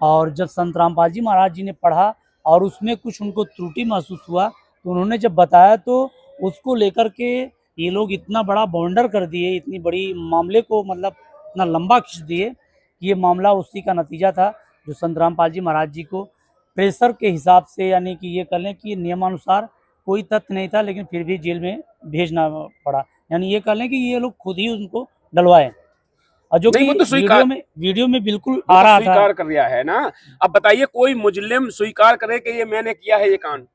और जब संत रामपाल जी महाराज जी ने पढ़ा और उसमें कुछ उनको त्रुटि महसूस हुआ, तो उन्होंने जब बताया तो उसको लेकर के ये लोग इतना बड़ा बॉन्डर कर दिए, इतनी बड़ी मामले को मतलब इतना लंबा खींच दिए। ये मामला उसी का नतीजा था जो संत रामपाल जी महाराज जी को प्रेशर के हिसाब से, यानी कि ये कह लें कि नियमानुसार कोई तथ्य नहीं था, लेकिन फिर भी जेल में भेजना पड़ा। यानी ये कह लें कि ये लोग खुद ही उनको डलवाए, और जो कि तो वीडियो में बिल्कुल आ रहा था, स्वीकार कर रहा है ना। अब बताइए, कोई मुजरिम स्वीकार करे कि ये मैंने किया है ये कांड,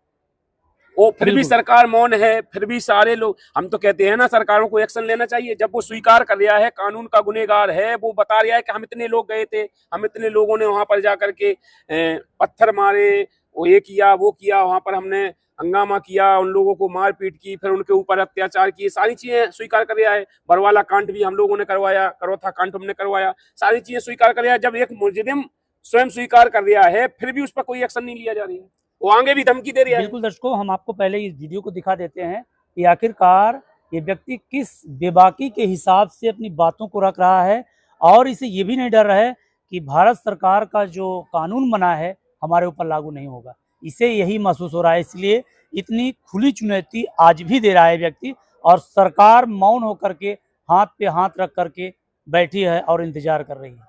वो फिर भी सरकार मौन है, फिर भी सारे लोग, हम तो कहते हैं ना सरकारों को एक्शन लेना चाहिए। जब वो स्वीकार कर रहा है, कानून का गुनहगार है, वो बता रहा है कि हम इतने लोग गए थे, हम इतने लोगों ने वहां पर जाकर के पत्थर मारे, वो ये किया वो किया, वहां पर हमने हंगामा किया, उन लोगों को मार पीट की, फिर उनके ऊपर अत्याचार किए, सारी चीजें स्वीकार कर रहा है। बरवाला कांड भी हम लोगों ने करवाया, करौथा कांड हमने करवाया, सारी चीजें स्वीकार कर रहा है। जब एक मुजरिम स्वयं स्वीकार कर रहा है, फिर भी उस पर कोई एक्शन नहीं लिया जा रहा है, वो आगे भी धमकी दे रहा है। बिल्कुल दर्शकों, हम आपको पहले इस वीडियो को दिखा देते हैं कि आखिरकार ये व्यक्ति किस बेबाकी के हिसाब से अपनी बातों को रख रहा है, और इसे ये भी नहीं डर रहा है कि भारत सरकार का जो कानून बना है हमारे ऊपर लागू नहीं होगा। इसे यही महसूस हो रहा है, इसलिए इतनी खुली चुनौती आज भी दे रहा है व्यक्ति, और सरकार मौन होकर के हाथ पे हाथ रख करके बैठी है और इंतजार कर रही है।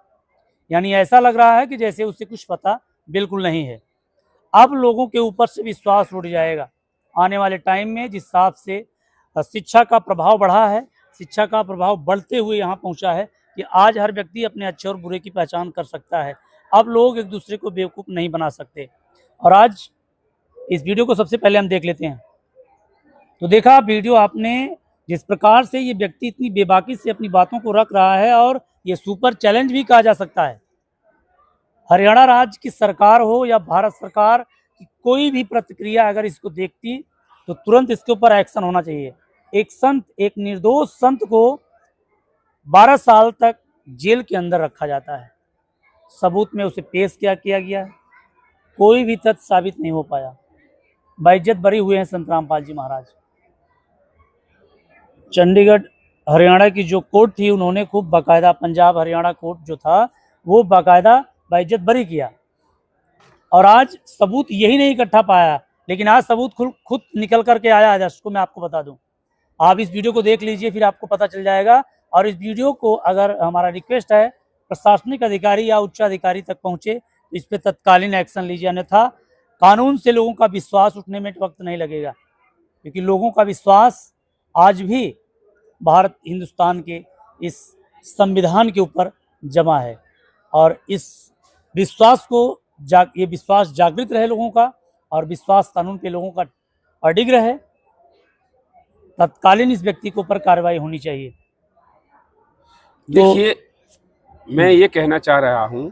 यानी ऐसा लग रहा है कि जैसे उसे कुछ पता बिल्कुल नहीं है। अब लोगों के ऊपर से विश्वास उठ जाएगा आने वाले टाइम में, जिस हिसाब से शिक्षा का प्रभाव बढ़ा है, शिक्षा का प्रभाव बढ़ते हुए यहाँ पहुँचा है कि आज हर व्यक्ति अपने अच्छे और बुरे की पहचान कर सकता है। अब लोग एक दूसरे को बेवकूफ़ नहीं बना सकते। और आज इस वीडियो को सबसे पहले हम देख लेते हैं। तो देखा वीडियो आपने, जिस प्रकार से ये व्यक्ति इतनी बेबाकी से अपनी बातों को रख रहा है, और ये सुपर चैलेंज भी कहा जा सकता है। हरियाणा राज्य की सरकार हो या भारत सरकार की कोई भी प्रतिक्रिया अगर इसको देखती तो तुरंत इसके ऊपर एक्शन होना चाहिए। एक संत, एक निर्दोष संत को 12 साल तक जेल के अंदर रखा जाता है, सबूत में उसे पेश किया गया है, कोई भी तथ्य साबित नहीं हो पाया, बाइज्जत बरी हुए हैं संत रामपाल जी महाराज। चंडीगढ़ हरियाणा की जो कोर्ट थी, उन्होंने खूब बाकायदा, पंजाब हरियाणा कोर्ट जो था वो बाकायदा बाइज्जत बरी किया, और आज सबूत यही नहीं इकट्ठा पाया, लेकिन आज सबूत खुद निकल करके आया है। दर्शकों, मैं आपको बता दूं, आप इस वीडियो को देख लीजिए, फिर आपको पता चल जाएगा। और इस वीडियो को, अगर हमारा रिक्वेस्ट है प्रशासनिक अधिकारी या उच्च अधिकारी तक पहुंचे तो इस पर तत्कालीन एक्शन लीजिए, अन्यथा कानून से लोगों का विश्वास उठने में वक्त नहीं लगेगा, क्योंकि लोगों का विश्वास आज भी भारत हिंदुस्तान के इस संविधान के ऊपर जमा है, और इस विश्वास को ये विश्वास जागृत रहे लोगों का, और विश्वास कानून पे लोगों का अडिग रहे। तत्कालीन इस व्यक्ति के ऊपर कार्रवाई होनी चाहिए। देखिए, मैं ये कहना चाह रहा हूँ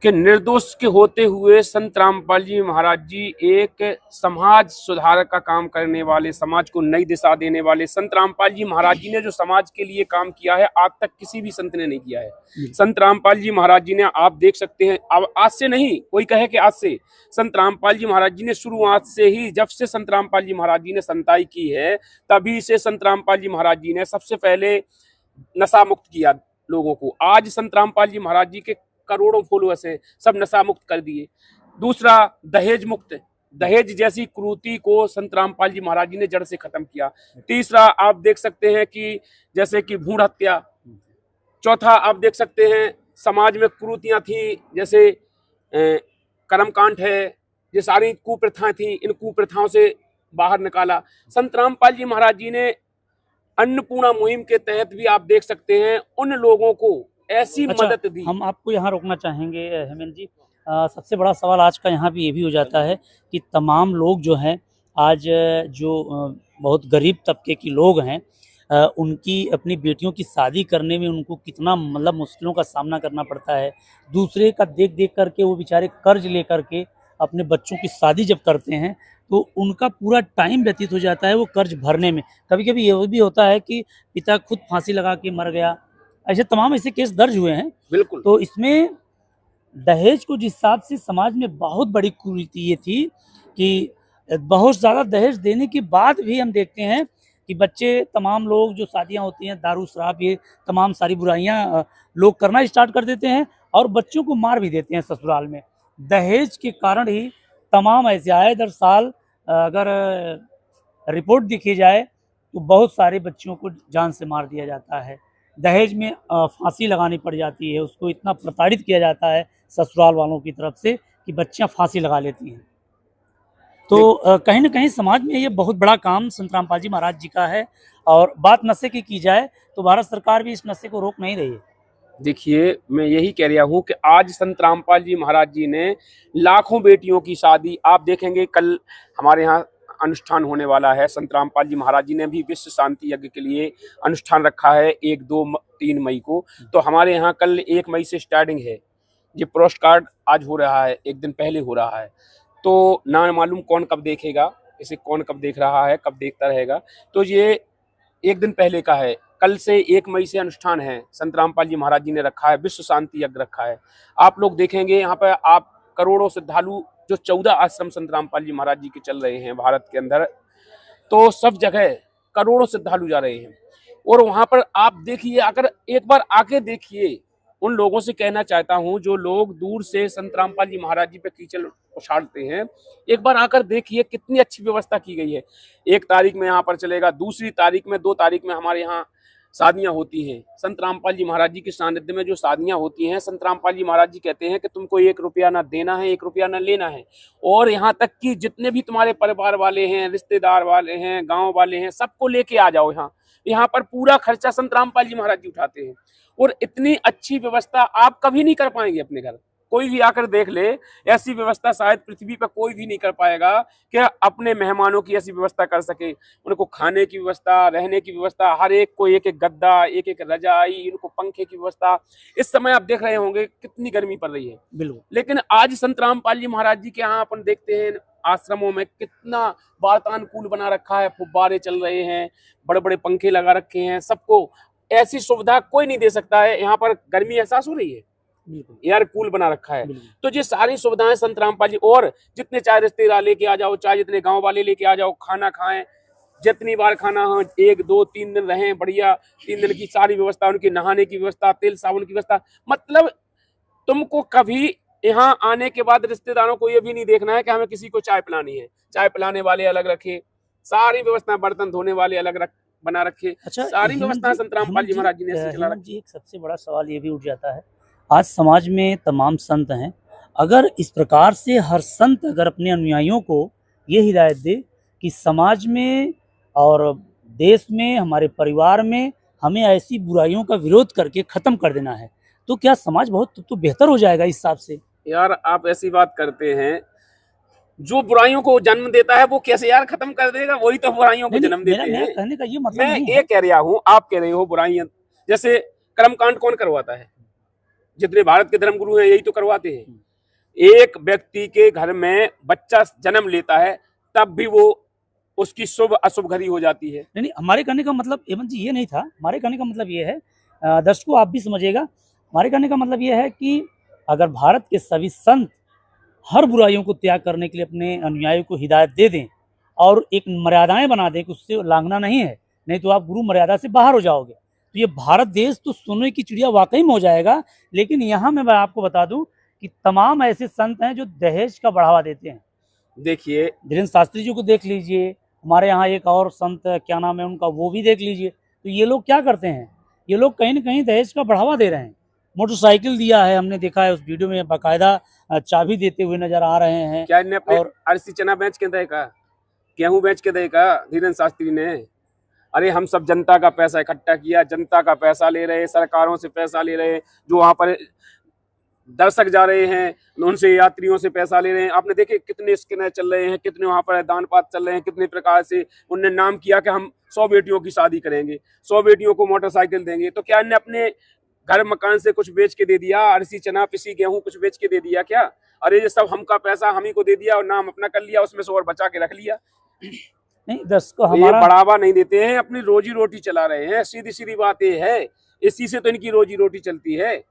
कि निर्दोष के होते हुए संत रामपाल जी महाराज जी एक समाज सुधार का काम करने वाले, समाज को नई दिशा देने वाले संत रामपाल जी महाराज जी ने जो समाज के लिए काम किया है आज तक किसी भी संत ने नहीं किया है। संत रामपाल जी महाराज जी ने, आप देख सकते हैं, अब आज से नहीं, कोई कहे कि आज से, संत रामपाल जी महाराज जी ने शुरुआत से ही, जब से संत रामपाल जी महाराज जी ने संताई की है तभी से संत रामपाल जी महाराज जी ने सबसे पहले नशा मुक्त किया लोगों को। आज संत रामपाल जी महाराज जी के करोड़ों फॉलोअर्स हैं, सब नशा मुक्त कर दिए। दूसरा, दहेज मुक्त, दहेज जैसी कुरीति को संत रामपाल जी महाराज जी ने जड़ से खत्म किया। तीसरा, आप देख सकते हैं कि जैसे कि भ्रूण हत्या। चौथा, आप देख सकते हैं समाज में कुरीतियां थी, जैसे कर्मकांड है, ये सारी कुप्रथाएं थी, इन कुप्रथाओं से बाहर निकाला। संत रामपाल जी महाराज जी ने अन्नपूर्णा मुहिम के तहत भी आप देख सकते हैं उन लोगों को ऐसी मदद दी। हम आपको यहाँ रोकना चाहेंगे हेमंत जी। सबसे बड़ा सवाल आज का यहाँ भी ये भी हो जाता है कि तमाम लोग जो हैं आज जो बहुत गरीब तबके के लोग हैं, उनकी अपनी बेटियों की शादी करने में उनको कितना मतलब मुश्किलों का सामना करना पड़ता है। दूसरे का देख देख करके वो बेचारे कर्ज ले करके अपने बच्चों की शादी जब करते हैं तो उनका पूरा टाइम व्यतीत हो जाता है वो कर्ज भरने में। कभी कभी ये भी होता है कि पिता खुद फांसी लगा के मर गया, ऐसे तमाम ऐसे केस दर्ज हुए हैं। बिल्कुल। तो इसमें दहेज को जिस हिसाब से समाज में बहुत बड़ी कुरीति ये थी कि बहुत ज़्यादा दहेज देने के बाद भी हम देखते हैं कि बच्चे, तमाम लोग जो शादियां होती हैं, दारू शराब, ये तमाम सारी बुराइयां लोग करना स्टार्ट कर देते हैं और बच्चों को मार भी देते हैं ससुराल में। दहेज के कारण ही तमाम ऐसे आए दर साल अगर रिपोर्ट देखी जाए तो बहुत सारे बच्चों को जान से मार दिया जाता है। दहेज में फांसी लगानी पड़ जाती है, उसको इतना प्रताड़ित किया जाता है ससुराल वालों की तरफ से कि बच्चियां फांसी लगा लेती हैं। तो कहीं ना कहीं समाज में ये बहुत बड़ा काम संत रामपाल जी महाराज जी का है। और बात नशे की जाए तो भारत सरकार भी इस नशे को रोक नहीं रही है। देखिए, मैं यही कह रहा हूँ कि आज संत रामपाल जी महाराज जी ने लाखों बेटियों की शादी, आप देखेंगे कल हमारे यहाँ अनुष्ठान होने वाला है। संत रामपाल जी महाराज जी ने भी विश्व शांति यज्ञ के लिए अनुष्ठान रखा है 1, 2, 3 मई को। तो हमारे यहाँ कल 1 मई से स्टार्टिंग है। ये पोस्ट कार्ड आज हो रहा है, एक दिन पहले हो रहा है। तो ना मालूम कौन कब देखेगा इसे, कौन कब देख रहा है, कब देखता रहेगा। तो ये 1 दिन पहले का है। कल से 1 मई से अनुष्ठान है, संत रामपाल जी महाराज जी ने रखा है, विश्व शांति यज्ञ रखा है। आप लोग देखेंगे यहाँ पर आप करोड़ों श्रद्धालु, जो 14 आश्रम संत रामपाल जी महाराज जी के चल रहे हैं भारत के अंदर, तो सब जगह करोड़ों श्रद्धालु जा रहे हैं। और वहां पर आप देखिए, अगर एक बार आके देखिए, उन लोगों से कहना चाहता हूं जो लोग दूर से संत रामपाल जी महाराज जी पे कीचड़ उछालते हैं, एक बार आकर देखिए कितनी अच्छी व्यवस्था की गई है। 1 तारीख में यहाँ पर चलेगा, दूसरी तारीख में, 2 तारीख में हमारे यहाँ शादियां होती हैं। संत रामपाल जी महाराज जी के सानिध्य में जो शादियां होती हैं, संत रामपाल जी महाराज जी कहते हैं कि तुमको 1 रुपया ना देना है, 1 रुपया ना लेना है। और यहाँ तक कि जितने भी तुम्हारे परिवार वाले हैं, रिश्तेदार वाले हैं, गांव वाले हैं, सबको लेके आ जाओ। यहाँ पर पूरा खर्चा संत रामपाल जी महाराज जी उठाते हैं। और इतनी अच्छी व्यवस्था आप कभी नहीं कर पाएंगे अपने घर। कोई भी आकर देख ले, ऐसी व्यवस्था शायद पृथ्वी पर कोई भी नहीं कर पाएगा कि अपने मेहमानों की ऐसी व्यवस्था कर सके। उनको खाने की व्यवस्था, रहने की व्यवस्था, हर एक को 1-1 गद्दा, 1-1 रजाई, उनको पंखे की व्यवस्था। इस समय आप देख रहे होंगे कितनी गर्मी पड़ रही है। बिल्कुल। लेकिन आज संत रामपाल जी महाराज जी के यहाँ अपन देखते हैं आश्रमों में कितना वातानुकूल बना रखा है, फुब्बारे चल रहे हैं, बड़े बड़े पंखे लगा रखे हैं। सबको ऐसी सुविधा कोई नहीं दे सकता है। यहाँ पर गर्मी एहसास हो रही है, एयर कूल बना रखा है। तो ये सारी सुविधाएं संत रामपाल जी, और जितने चाहे रिश्तेदार लेके आ जाओ, चाहे जितने गांव वाले लेके आ जाओ, खाना खाएं, जितनी बार खाना हो, 1, 2, 3 दिन रहें, बढ़िया 3 दिन की सारी व्यवस्था, उनकी नहाने की व्यवस्था, तेल साबुन की व्यवस्था। मतलब तुमको कभी यहाँ आने के बाद रिश्तेदारों को ये भी नहीं देखना है कि हमें किसी को चाय पिलानी है, चाय पिलाने वाले अलग रखे, सारी व्यवस्था, बर्तन धोने वाले अलग बना रखे। अच्छा, सारी व्यवस्था संत रामपाल जी महाराज जी ने ऐसे चला रखी। एक सबसे बड़ा सवाल ये भी उठ जाता है, आज समाज में तमाम संत हैं, अगर इस प्रकार से हर संत अगर अपने अनुयायियों को ये हिदायत दे कि समाज में और देश में, हमारे परिवार में हमें ऐसी बुराइयों का विरोध करके खत्म कर देना है, तो क्या समाज बहुत तो बेहतर हो जाएगा इस हिसाब से? यार, आप ऐसी बात करते हैं, जो बुराइयों को जन्म देता है वो कैसे यार खत्म कर देगा, वही तो बुराइयों को जन्म देते मेरा हैं। कहने का ये मतलब मैं नहीं ये है। कह रहा हूँ, आप कह रहे हो बुराइयां, जैसे कर्मकांड कौन करवाता है? जितने भारत के धर्मगुरु हैं यही तो करवाते हैं। एक व्यक्ति के घर में बच्चा जन्म लेता है तब भी वो उसकी शुभ अशुभ घड़ी हो जाती है। नहीं, हमारे कहने का मतलब हेमंत जी ये नहीं था। हमारे कहने का मतलब ये है, दर्शकों आप भी समझिएगा, हमारे कहने का मतलब ये है कि अगर भारत के सभी संत हर बुराइयों को त्याग करने के लिए अपने अनुयायियों को हिदायत दे दें और एक मर्यादाएं बना दें कि उससे लांघना नहीं है, नहीं तो आप गुरु मर्यादा से बाहर हो जाओगे, तो ये भारत देश तो सोने की चिड़िया वाकई में हो जाएगा। लेकिन यहाँ मैं आपको बता दूं कि तमाम ऐसे संत हैं जो दहेज का बढ़ावा देते हैं। देखिए धीरेन्द्र शास्त्री जी को देख लीजिए, हमारे यहाँ एक और संत क्या नाम है उनका, वो भी देख लीजिए। तो ये लोग क्या करते हैं, ये लोग कहीं ना कहीं दहेज का बढ़ावा दे रहे हैं। मोटरसाइकिल दिया है, हमने देखा है उस वीडियो में बाकायदा चाबी देते हुए नजर आ रहे हैं। क्या इन्हें अपने और अरसी चना बेच के देगा, गेहूं बेच के देगा धीरेन्द्र शास्त्री ने? अरे हम सब जनता का पैसा इकट्ठा किया, जनता का पैसा ले रहे, सरकारों से पैसा ले रहे, जो वहां पर दर्शक जा रहे हैं उनसे, यात्रियों से पैसा ले रहे हैं। आपने देखे कितने स्कैनर चल रहे हैं, कितने वहां पर दान पात चल रहे हैं, कितने प्रकार से उनने नाम किया कि हम 100 बेटियों की शादी करेंगे, 100 बेटियों को मोटरसाइकिल देंगे। तो क्या इन्हें अपने घर मकान से कुछ बेच के दे दिया? अरसी चना पिसी गेहूं कुछ बेच के दे दिया क्या? अरे ये सब हमका पैसा हम ही को दे दिया और नाम अपना कर लिया, उसमें से और बचा के रख लिया। नहीं दर्शकों, ये हमारा बढ़ावा नहीं देते हैं, अपनी रोजी रोटी चला रहे हैं। सीधी सीधी बात ये है, इसी से तो इनकी रोजी रोटी चलती है।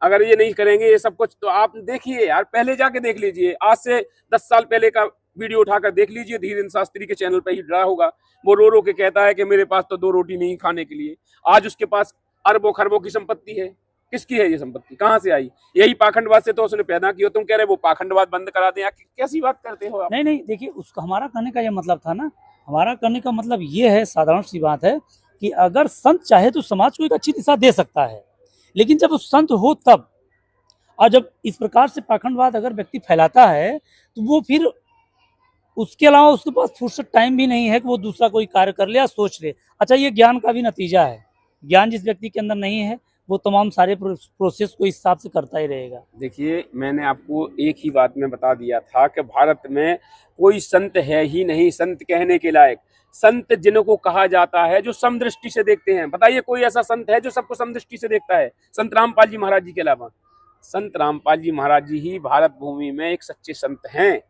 अगर ये नहीं करेंगे ये सब कुछ, तो आप देखिए यार, पहले जाके देख लीजिए, आज से 10 साल पहले का वीडियो उठाकर देख लीजिए, धीरेन्द्र शास्त्री के चैनल पे ही डरा होगा। वो रो रो के कहता है कि मेरे पास तो 2 रोटी नहीं खाने के लिए। आज उसके पास अरबों खरबों की संपत्ति है। किसकी है ये संपत्ति, कहाँ से आई? यही पाखंडवाद से तो उसने पैदा किया। तुम कह रहे वो पाखंडवाद बंद करा दें, कैसी बात करते हो आप? नहीं देखिए, उसका हमारा कहने का ये मतलब था ना, हमारा कहने का मतलब ये है, साधारण सी बात है कि अगर संत चाहे तो समाज को एक अच्छी दिशा दे सकता है, लेकिन जब वो संत हो तब। और जब इस प्रकार से पाखंडवाद अगर व्यक्ति फैलाता है तो वो फिर उसके अलावा उसके पास फुर्सत टाइम भी नहीं है कि वो दूसरा कोई कार्य कर ले या सोच ले। अच्छा, ये ज्ञान का भी नतीजा है। ज्ञान जिस व्यक्ति के अंदर नहीं है वो तमाम सारे प्रोसेस को इस हिसाब से करता ही रहेगा। देखिए, मैंने आपको एक ही बात में बता दिया था कि भारत में कोई संत है ही नहीं संत कहने के लायक। संत जिनको कहा जाता है जो समदृष्टि से देखते हैं। बताइए कोई ऐसा संत है जो सबको समदृष्टि से देखता है? संत रामपाल जी महाराज जी के अलावा। संत रामपाल जी महाराज जी ही भारत भूमि में एक सच्चे संत हैं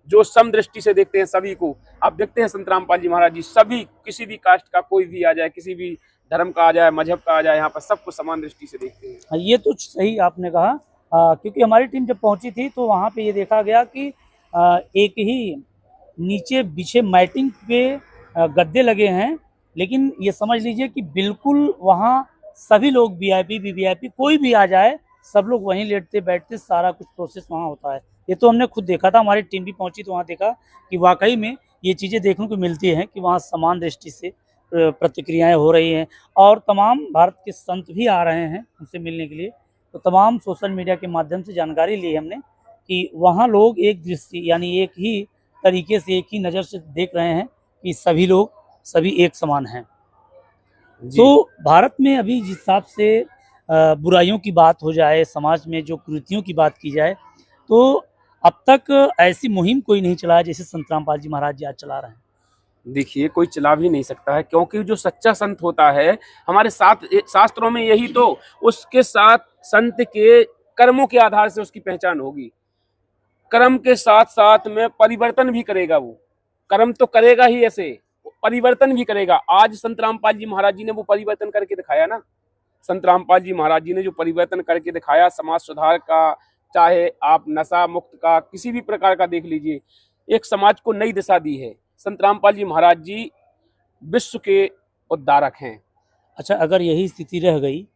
जो समदृष्टि से देखते हैं सभी को। आप देखते हैं संत रामपाल जी महाराज जी सभी, किसी भी कास्ट का कोई भी आ जाए, किसी भी धर्म का आ जाए, मजहब का आ जाए, यहाँ पर सबको समान दृष्टि से देखते हैं। ये तो सही आपने कहा, क्योंकि हमारी टीम जब पहुंची थी तो वहाँ पे ये देखा गया कि एक ही नीचे बिछे मैटिंग पे गद्दे लगे हैं, लेकिन ये समझ लीजिए कि बिल्कुल वहाँ सभी लोग वीआईपी वीवीआईपी कोई भी आ जाए, सब लोग वहीं लेटते बैठते, सारा कुछ प्रोसेस वहाँ होता है। ये तो हमने खुद देखा था, हमारी टीम भी पहुंची तो वहाँ देखा कि वाकई में ये चीज़ें देखने को मिलती हैं कि वहाँ समान दृष्टि से प्रतिक्रियाएं हो रही हैं। और तमाम भारत के संत भी आ रहे हैं उनसे मिलने के लिए। तो तमाम सोशल मीडिया के माध्यम से जानकारी ली हमने कि वहाँ लोग एक दृष्टि यानी एक ही तरीके से, एक ही नज़र से देख रहे हैं कि सभी लोग सभी एक समान हैं। तो भारत में अभी जिस हिसाब से बुराइयों की बात हो जाए, समाज में जो कुरीतियों की बात की जाए, तो अब तक ऐसी मुहिम कोई नहीं चलाया जैसे संत रामपाल जी महाराज जी आज चला रहे हैं। देखिए, कोई चला भी नहीं सकता है, क्योंकि जो सच्चा संत होता है हमारे साथ शास्त्रों में यही तो, उसके साथ संत के कर्मों के आधार से उसकी पहचान होगी। कर्म के साथ साथ में परिवर्तन भी करेगा। वो कर्म तो करेगा ही, ऐसे परिवर्तन भी करेगा। आज संत रामपाल जी महाराज जी ने वो परिवर्तन करके दिखाया ना। संत रामपाल जी महाराज जी ने जो परिवर्तन करके दिखाया, समाज सुधार का, चाहे आप नशा मुक्त का, किसी भी प्रकार का देख लीजिए, एक समाज को नई दिशा दी है। संत रामपाल जी महाराज जी विश्व के उद्धारक हैं। अच्छा, अगर यही स्थिति रह गई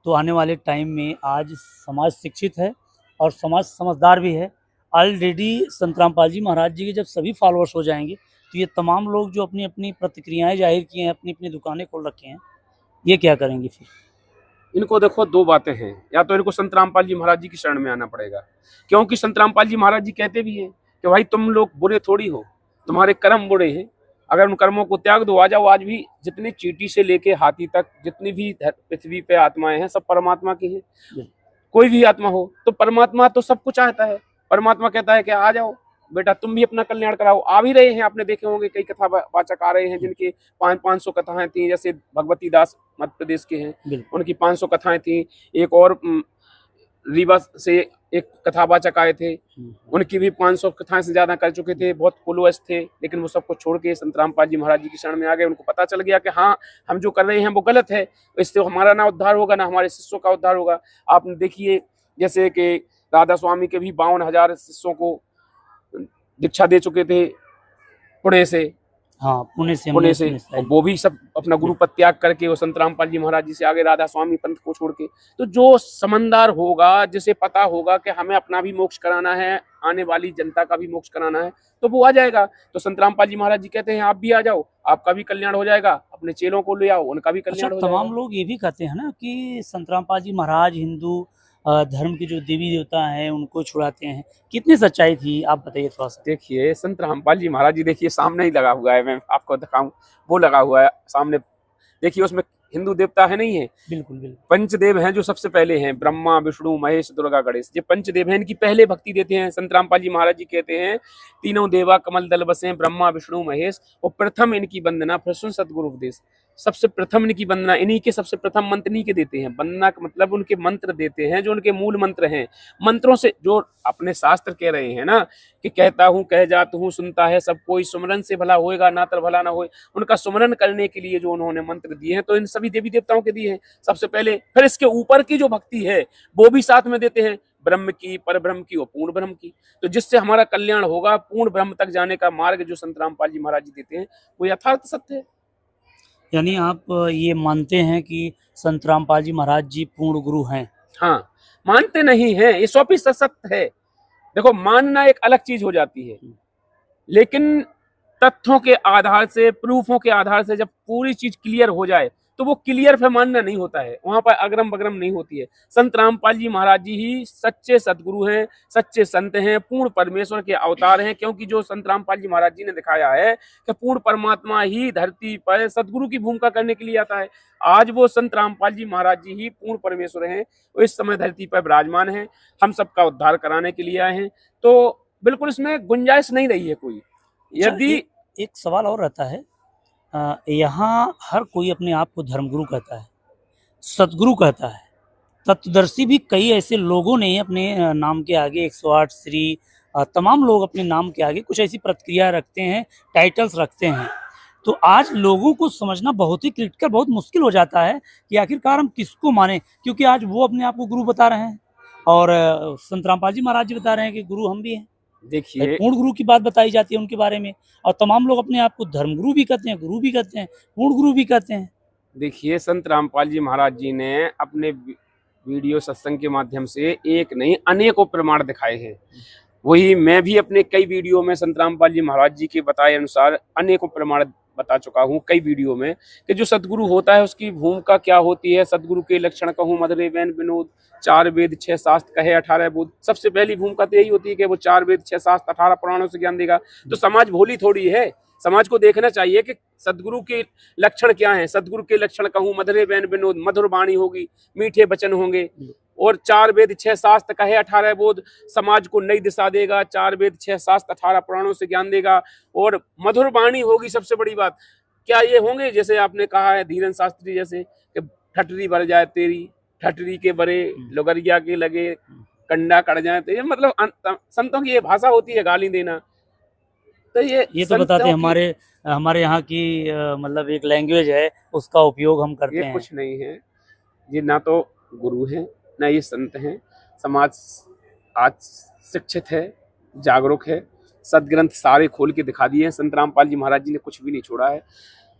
तो आने वाले टाइम में, आज समाज शिक्षित है और समाज समझदार भी है। ऑलरेडी संत रामपाल जी महाराज जी के जब सभी फॉलोअर्स हो जाएंगे तो ये तमाम लोग जो अपनी अपनी प्रतिक्रियाएं जाहिर की हैं, अपनी अपनी दुकानें खोल रखे हैं, ये क्या करेंगे फिर? इनको देखो, 2 बातें हैं, या तो इनको संत रामपाल जी महाराज जी की शरण में आना पड़ेगा, क्योंकि संत रामपाल जी महाराज जी कहते भी हैं कि भाई तुम लोग बुरे थोड़ी हो, तुम्हारे कर्म बुरे हैं, अगर उन कर्मों को त्याग दो, आ जाओ। आज भी जितनी चींटी से लेके हाथी तक जितनी भी पृथ्वी पे आत्माएं हैं, सब परमात्मा की हैं। कोई भी आत्मा हो तो परमात्मा तो सबको चाहता है। परमात्मा कहता है कि आ जाओ, बेटा तुम भी अपना कल्याण कराओ। आ भी रहे हैं, आपने देखे होंगे कई कथावाचक आ रहे हैं जिनके 500 कथाएं थी, जैसे भगवती दास मध्य प्रदेश के हैं, उनकी 500 कथाएं थी। एक और रीवा से एक कथावाचक आए थे, उनकी भी 500 कथाएं से ज्यादा कर चुके थे, बहुत फॉलोअर्स थे, लेकिन वो सबको छोड़ के संत रामपाल जी महाराज जी की शरण में आ गए। उनको पता चल गया कि हाँ, हम जो कर रहे हैं वो गलत है, इससे हमारा ना उद्धार होगा ना हमारे शिष्यों का उद्धार होगा। आपने देखिए जैसे कि राधा स्वामी के भी 52,000 शिष्यों को दीक्षा दे चुके थे पुणे से। हाँ, पुणे से और वो भी सब अपना गुरु पद त्याग करके वो संत रामपाल जी महाराज जी से आगे राधा स्वामी पंथ को छोड़ के। तो जो समझदार होगा, जिसे पता होगा कि हमें अपना भी मोक्ष कराना है, आने वाली जनता का भी मोक्ष कराना है, तो वो आ जाएगा। तो संत रामपाल जी महाराज जी कहते हैं आप भी आ जाओ, आपका भी कल्याण हो जाएगा, अपने चेलों को ले आओ, उनका भी कल्याण हो जाएगा। तमाम लोग ये भी कहते हैं ना कि संत रामपाल जी महाराज हिंदू धर्म के जो देवी देवता हैं उनको छुड़ाते हैं, कितनी सच्चाई थी आप बताइए थोड़ा सा। देखिए संत रामपाल जी महाराज जी, देखिए सामने ही लगा हुआ है, मैं आपको दिखाऊं, वो लगा हुआ है सामने, देखिए उसमें हिंदू देवता है नहीं है। बिल्कुल बिल्कुल। पंचदेव हैं जो सबसे पहले हैं, ब्रह्मा विष्णु महेश दुर्गा गणेश, ये पंचदेव हैं, इनकी पहले भक्ति देते हैं। संत रामपाल जी महाराज जी कहते हैं तीनों देवा कमल दल बसे, ब्रह्मा विष्णु महेश, और प्रथम इनकी वंदना प्रसून सतगुरु उपदेश। सबसे प्रथम इनकी वंदना, इन्हीं के सबसे प्रथम मंत्र इन्हीं के देते हैं। वंदना का मतलब उनके मंत्र देते हैं जो उनके मूल मंत्र हैं। मंत्रों से जो अपने शास्त्र कह रहे हैं ना कि कहता हूँ कह जाता हूँ सुनता है सब कोई, सुमरन से भला होएगा ना तर भला ना होए, उनका सुमरन करने के लिए जो उन्होंने मंत्र दिए हैं, तो इन सभी देवी देवताओं के दिए हैं सबसे पहले। फिर इसके ऊपर की जो भक्ति है वो भी साथ में देते हैं, ब्रह्म की, पर ब्रह्म की और पूर्ण ब्रह्म की। तो जिससे हमारा कल्याण होगा, पूर्ण ब्रह्म तक जाने का मार्ग जो संत रामपाल जी महाराज जी देते हैं वो यथार्थ सत्य है। यानी आप ये मानते हैं कि संत रामपाल जी महाराज जी पूर्ण गुरु हैं? हाँ, मानते नहीं हैं, ये 100% सत्य है। देखो मानना एक अलग चीज हो जाती है, लेकिन तथ्यों के आधार से, प्रूफों के आधार से जब पूरी चीज क्लियर हो जाए तो वो क्लियर पे मानना नहीं होता है, वहां पर अग्रम बग्रम नहीं होती है। संत रामपाल जी महाराज जी ही सच्चे सदगुरु हैं, सच्चे संत हैं, पूर्ण परमेश्वर के अवतार हैं। क्योंकि जो संत रामपाल जी महाराज जी ने दिखाया है कि पूर्ण परमात्मा ही धरती पर सदगुरु की भूमिका करने के लिए आता है। आज वो संत रामपाल जी महाराज जी ही पूर्ण परमेश्वर हैं, वो इस समय धरती पर विराजमान हैं, हम सबका उद्धार कराने के लिए आए हैं। तो बिल्कुल इसमें गुंजाइश नहीं रही है कोई। यदि एक सवाल और रहता है, यहाँ हर कोई अपने आप को धर्मगुरु कहता है, सतगुरु कहता है, तत्वदर्शी भी कई ऐसे लोगों ने अपने नाम के आगे 108 श्री तमाम लोग अपने नाम के आगे कुछ ऐसी प्रतिक्रिया रखते हैं, टाइटल्स रखते हैं। तो आज लोगों को समझना बहुत ही क्रिटिकल, बहुत मुश्किल हो जाता है कि आखिरकार हम किसको माने, क्योंकि आज वो अपने आप को गुरु बता रहे हैं और संत रामपाल जी महाराज जी बता रहे हैं कि गुरु हम भी हैं। देखिए पूर्ण गुरु की बात बताई जाती है उनके बारे में, और तमाम लोग अपने आप को धर्मगुरु भी कहते हैं, गुरु भी कहते हैं, पूर्ण गुरु भी कहते हैं। देखिए संत रामपाल जी महाराज जी ने अपने वीडियो सत्संग के माध्यम से एक नहीं अनेकों प्रमाण दिखाए हैं। वही मैं भी अपने कई वीडियो में संत रामपाल जी महाराज जी के बताए अनुसार अनेकों प्रमाण बता चुका हूँ कई वीडियो में कि जो सदगुरु होता है उसकी भूमिका क्या होती है। सदगुरु के लक्षण कहूँ मधुरे वैन विनोद, 4 वेद 6 शास्त्र कहे 18 बोध। सबसे पहली भूमिका तो यही होती है कि वो 4 वेद 6 शास्त्र 18 पुराणों से ज्ञान देगा। तो समाज भोली थोड़ी है, समाज को देखना चाहिए कि सदगुरु के लक्षण क्या हैं। सदगुरु के लक्षण कहूँ मधुरे वैन विनोद, मधुर वाणी होगी, मीठे वचन होंगे, और 4 वेद 6 शास्त्र कहे 18 बोध, समाज को नई दिशा देगा। 4 वेद 6 शास्त्र 18 पुराणों से ज्ञान देगा, और मधुर वाणी होगी। सबसे बड़ी बात क्या ये होंगे, जैसे आपने कहा है धीरेन्द्र शास्त्री जैसे कि ठटरी भर जाए तेरी, ठटरी के बरे लोगरिया के लगे, कंडा कट जाए तेरे, मतलब संतों की ये भाषा होती है गाली देना। तो ये तो बताते हैं हमारे यहाँ की मतलब एक लैंग्वेज है, उसका उपयोग हम करते हैं। ये कुछ नहीं है, ये ना तो गुरु हैं ना ये संत हैं। समाज आज शिक्षित है, जागरूक है, सदग्रंथ सारे खोल के दिखा दिए हैं। संत रामपाल जी महाराज जी ने कुछ भी नहीं छोड़ा है।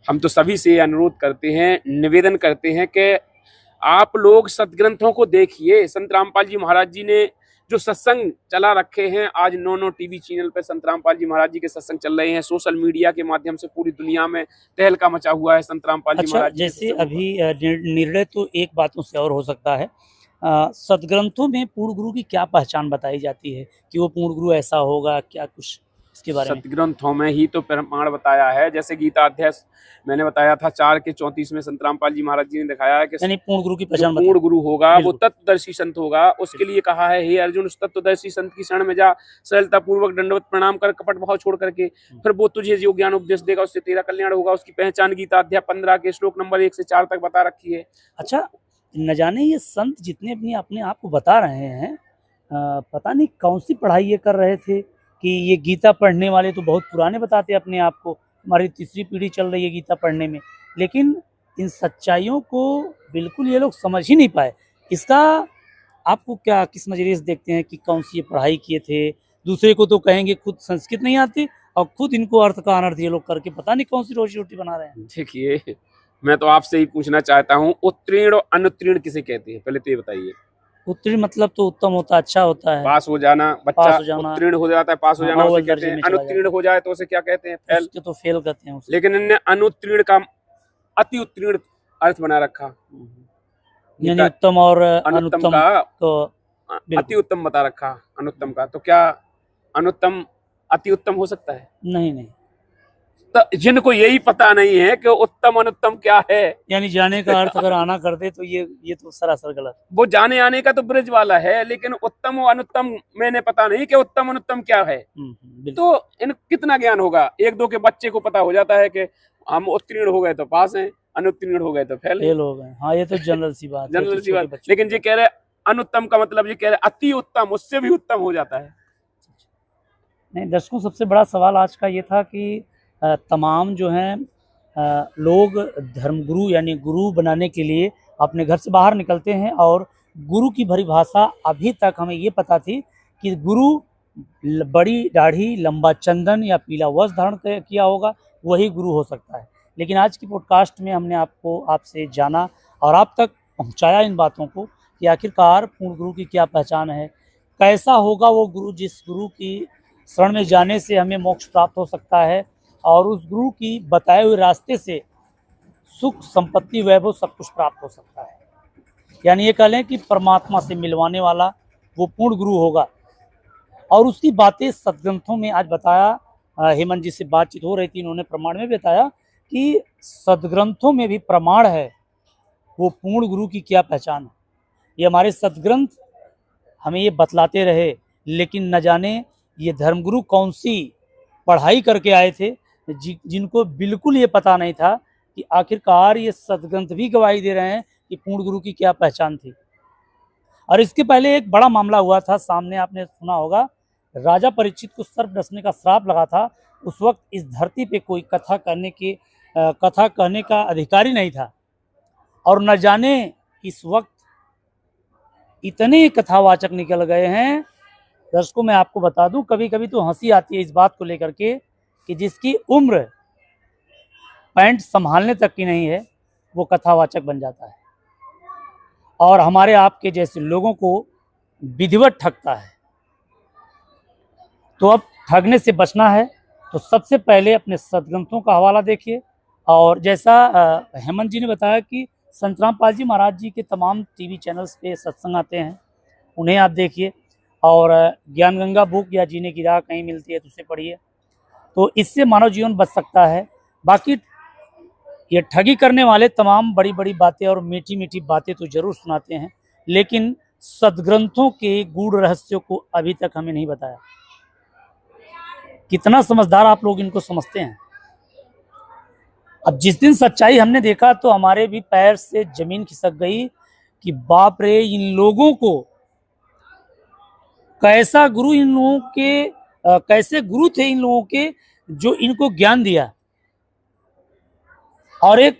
हम तो सभी से अनुरोध करते हैं, निवेदन करते हैं कि आप लोग सदग्रंथों को देखिए। संत रामपाल जी महाराज जी ने जो सत्संग चला रखे हैं, आज 9 टीवी चैनल पे संत रामपाल जी महाराज जी के सत्संग चल रहे हैं। सोशल मीडिया के माध्यम से पूरी दुनिया में तहलका मचा हुआ है संत रामपाल जी महाराज जी। जैसे अभी निर्णय तो एक बातों से और हो सकता है, सदग्रंथों में पूर्ण गुरु की क्या पहचान बताई जाती है कि वो पूर्ण गुरु ऐसा होगा, क्या कुछ इसके बारे में। सदग्रंथों में ही तो प्रमाण बताया है, जैसे गीता अध्याय मैंने बताया था 4 के 34 में संत रामपाल जी महाराज जी ने दिखाया है कि यानी पूर्ण गुरु की जो पहचान पूर्ण गुरु होगा वो बिल्कुल। तत्वदर्शी संत होगा। उसके लिए कहा है, हे अर्जुन उस तत्वदर्शी संत की शरण में जा, सरलता पूर्वक दंडवत प्रणाम कर, कपट भाव छोड़ करके, फिर वो तुझे जो ज्ञान उपदेश देगा उससे तेरा कल्याण होगा। उसकी पहचान गीता अध्याय 15 के श्लोक नंबर 1 से 4 तक बता रखी है। अच्छा, न जाने ये संत जितने अपने आप को बता रहे हैं, पता नहीं कौन सी पढ़ाई ये कर रहे थे कि ये गीता पढ़ने वाले तो बहुत पुराने बताते अपने आप को, हमारी तीसरी पीढ़ी चल रही है गीता पढ़ने में, लेकिन इन सच्चाइयों को बिल्कुल ये लोग समझ ही नहीं पाए। इसका आपको क्या, किस नज़रिए से देखते हैं कि कौन सी ये पढ़ाई किए थे? दूसरे को तो कहेंगे खुद संस्कृत नहीं आती और खुद इनको अर्थ का अनर्थ ये लोग करके पता नहीं कौन सी रोजी रोटी बना रहे हैं। देखिए, मैं तो आपसे ही पूछना चाहता हूँ, उत्तीर्ण और अनुत्तीर्ण किसे कहते हैं, पहले तो ये बताइए। उत्तीर्ण मतलब तो उत्तम होता, अच्छा होता है, पास हो जाना, बच्चा पास हो जाना, उत्तीर्ण हो जाता है, पास हो जाना अव्वल उसे कहते दर्जे हैं। में चला अनुत्तीर्ण हो जाए तो उसे क्या कहते हैं? फेल। उसके तो फेल कहते हैं उसे। लेकिन इनने अनुत्तीर्ण का अति उत्तीर्ण अर्थ बना रखा, यानी उत्तम और अनुत्तम अनुत्तम का को अति उत्तम बता रखा, अनुत्तम का। तो क्या अनुत्तम अति उत्तम हो सकता है? नहीं नहीं, तो जिनको यही पता नहीं है कि उत्तम अनुत्तम क्या है, यानी जाने का अर्थ अगर आना कर दे तो ये तो सरासर गलत। वो जाने आने का तो ब्रिज वाला है, लेकिन उत्तम और अनुत्तम मैंने पता नहीं कि उत्तम अनुत्तम क्या है। तो इन कितना ज्ञान होगा? 1-2 के बच्चे को पता हो जाता है कि हम उत्तीर्ण हो गए तो पास हैं, अनुत्तीर्ण हो गए तो फेल हो गए। हाँ, ये तो जनरल सी बात है, जनरल सी बात। लेकिन ये कह रहे अनुत्तम का मतलब ये कह रहे अति उत्तम, उससे भी उत्तम हो जाता है। नहीं दर्शकों, सबसे बड़ा सवाल आज का ये था कि तमाम जो हैं लोग धर्मगुरु यानी गुरु बनाने के लिए अपने घर से बाहर निकलते हैं और गुरु की परिभाषा अभी तक हमें ये पता थी कि गुरु बड़ी दाढ़ी, लंबा चंदन या पीला वस्त्र धारण किया होगा, वही गुरु हो सकता है। लेकिन आज की पॉडकास्ट में हमने आपसे जाना और आप तक पहुंचाया इन बातों को कि आखिरकार पूर्ण गुरु की क्या पहचान है, कैसा होगा वो गुरु जिस गुरु की शरण में जाने से हमें मोक्ष प्राप्त हो सकता है और उस गुरु की बताए हुए रास्ते से सुख, संपत्ति, वैभव सब कुछ प्राप्त हो सकता है। यानी ये कह लें कि परमात्मा से मिलवाने वाला वो पूर्ण गुरु होगा। और उसकी बातें सदग्रंथों में आज बताया, हेमंत जी से बातचीत हो रही थी, इन्होंने प्रमाण में बताया कि सदग्रंथों में भी प्रमाण है वो पूर्ण गुरु की क्या पहचान है। ये हमारे सदग्रंथ हमें ये बतलाते रहे, लेकिन न जाने ये धर्मगुरु कौन सी पढ़ाई करके आए थे जिनको बिल्कुल ये पता नहीं था कि आखिरकार ये सदग्रंथ भी गवाही दे रहे हैं कि पूर्ण गुरु की क्या पहचान थी। और इसके पहले एक बड़ा मामला हुआ था, सामने आपने सुना होगा, राजा परीक्षित को सर्प डसने का श्राप लगा था। उस वक्त इस धरती पे कोई कथा कहने का अधिकारी नहीं था और न जाने इस वक्त इतने कथावाचक निकल गए हैं। दर्शकों, मैं आपको बता दूं, कभी कभी तो हंसी आती है इस बात को लेकर के कि जिसकी उम्र पैंट संभालने तक की नहीं है वो कथावाचक बन जाता है और हमारे आपके जैसे लोगों को विधिवत ठगता है। तो अब ठगने से बचना है तो सबसे पहले अपने सदग्रंथों का हवाला देखिए। और जैसा हेमंत जी ने बताया कि संत रामपाल जी महाराज जी के तमाम टीवी चैनल्स पे सत्संग आते हैं, उन्हें आप देखिए। और ज्ञान गंगा बुक या जीने की राह कहीं मिलती है तो उसे पढ़िए, तो इससे मानव जीवन बच सकता है। बाकी ये ठगी करने वाले तमाम बड़ी बड़ी बातें और मीठी मीठी बातें तो जरूर सुनाते हैं, लेकिन सदग्रंथों के गूढ़ रहस्यों को अभी तक हमें नहीं बताया। कितना समझदार आप लोग इनको समझते हैं। अब जिस दिन सच्चाई हमने देखा तो हमारे भी पैर से जमीन खिसक गई कि बाप रे, इन लोगों को कैसा गुरु, इन लोगों के कैसे गुरु थे इन लोगों के जो इनको ज्ञान दिया। और एक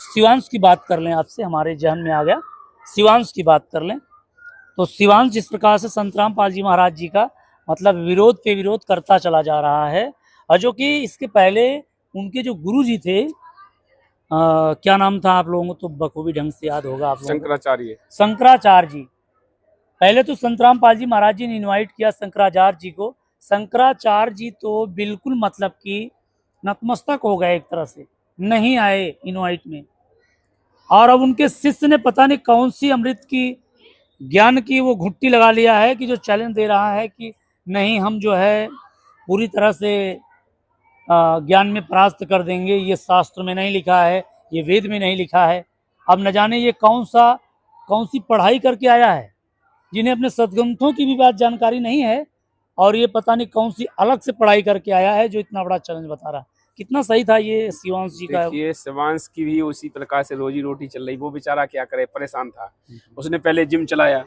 शिवांश की बात कर लें आपसे, हमारे जहन में आ गया, शिवांश की बात कर लें तो शिवांश जिस प्रकार से संत रामपाल जी महाराज जी का मतलब विरोध पे विरोध करता चला जा रहा है, और जो कि इसके पहले उनके जो गुरु जी थे, क्या नाम था आप लोगों को तो बखूबी ढंग से याद होगा आप लोगों को, शंकराचार्य जी। पहले तो संत रामपाल जी महाराज जी ने इनवाइट किया शंकराचार्य जी को। शंकराचार्य जी तो बिल्कुल मतलब कि नतमस्तक हो गए, एक तरह से नहीं आए इनवाइट में। और अब उनके शिष्य ने पता नहीं कौन सी अमृत की ज्ञान की वो घुट्टी लगा लिया है कि जो चैलेंज दे रहा है कि नहीं, हम जो है पूरी तरह से ज्ञान में परास्त कर देंगे, ये शास्त्र में नहीं लिखा है, ये वेद में नहीं लिखा है। अब न जाने ये कौन सी पढ़ाई करके आया है, जिन्हें अपने सदग्रंथों की भी बात जानकारी नहीं है, और ये पता नहीं कौन सी अलग से पढ़ाई करके आया है जो इतना बड़ा चैलेंज बता रहा है। कितना सही था ये शिवांश जी का। देखिए शिवांश की भी उसी प्रकार से रोजी रोटी चल रही, वो बेचारा क्या करे, परेशान था। उसने पहले जिम चलाया,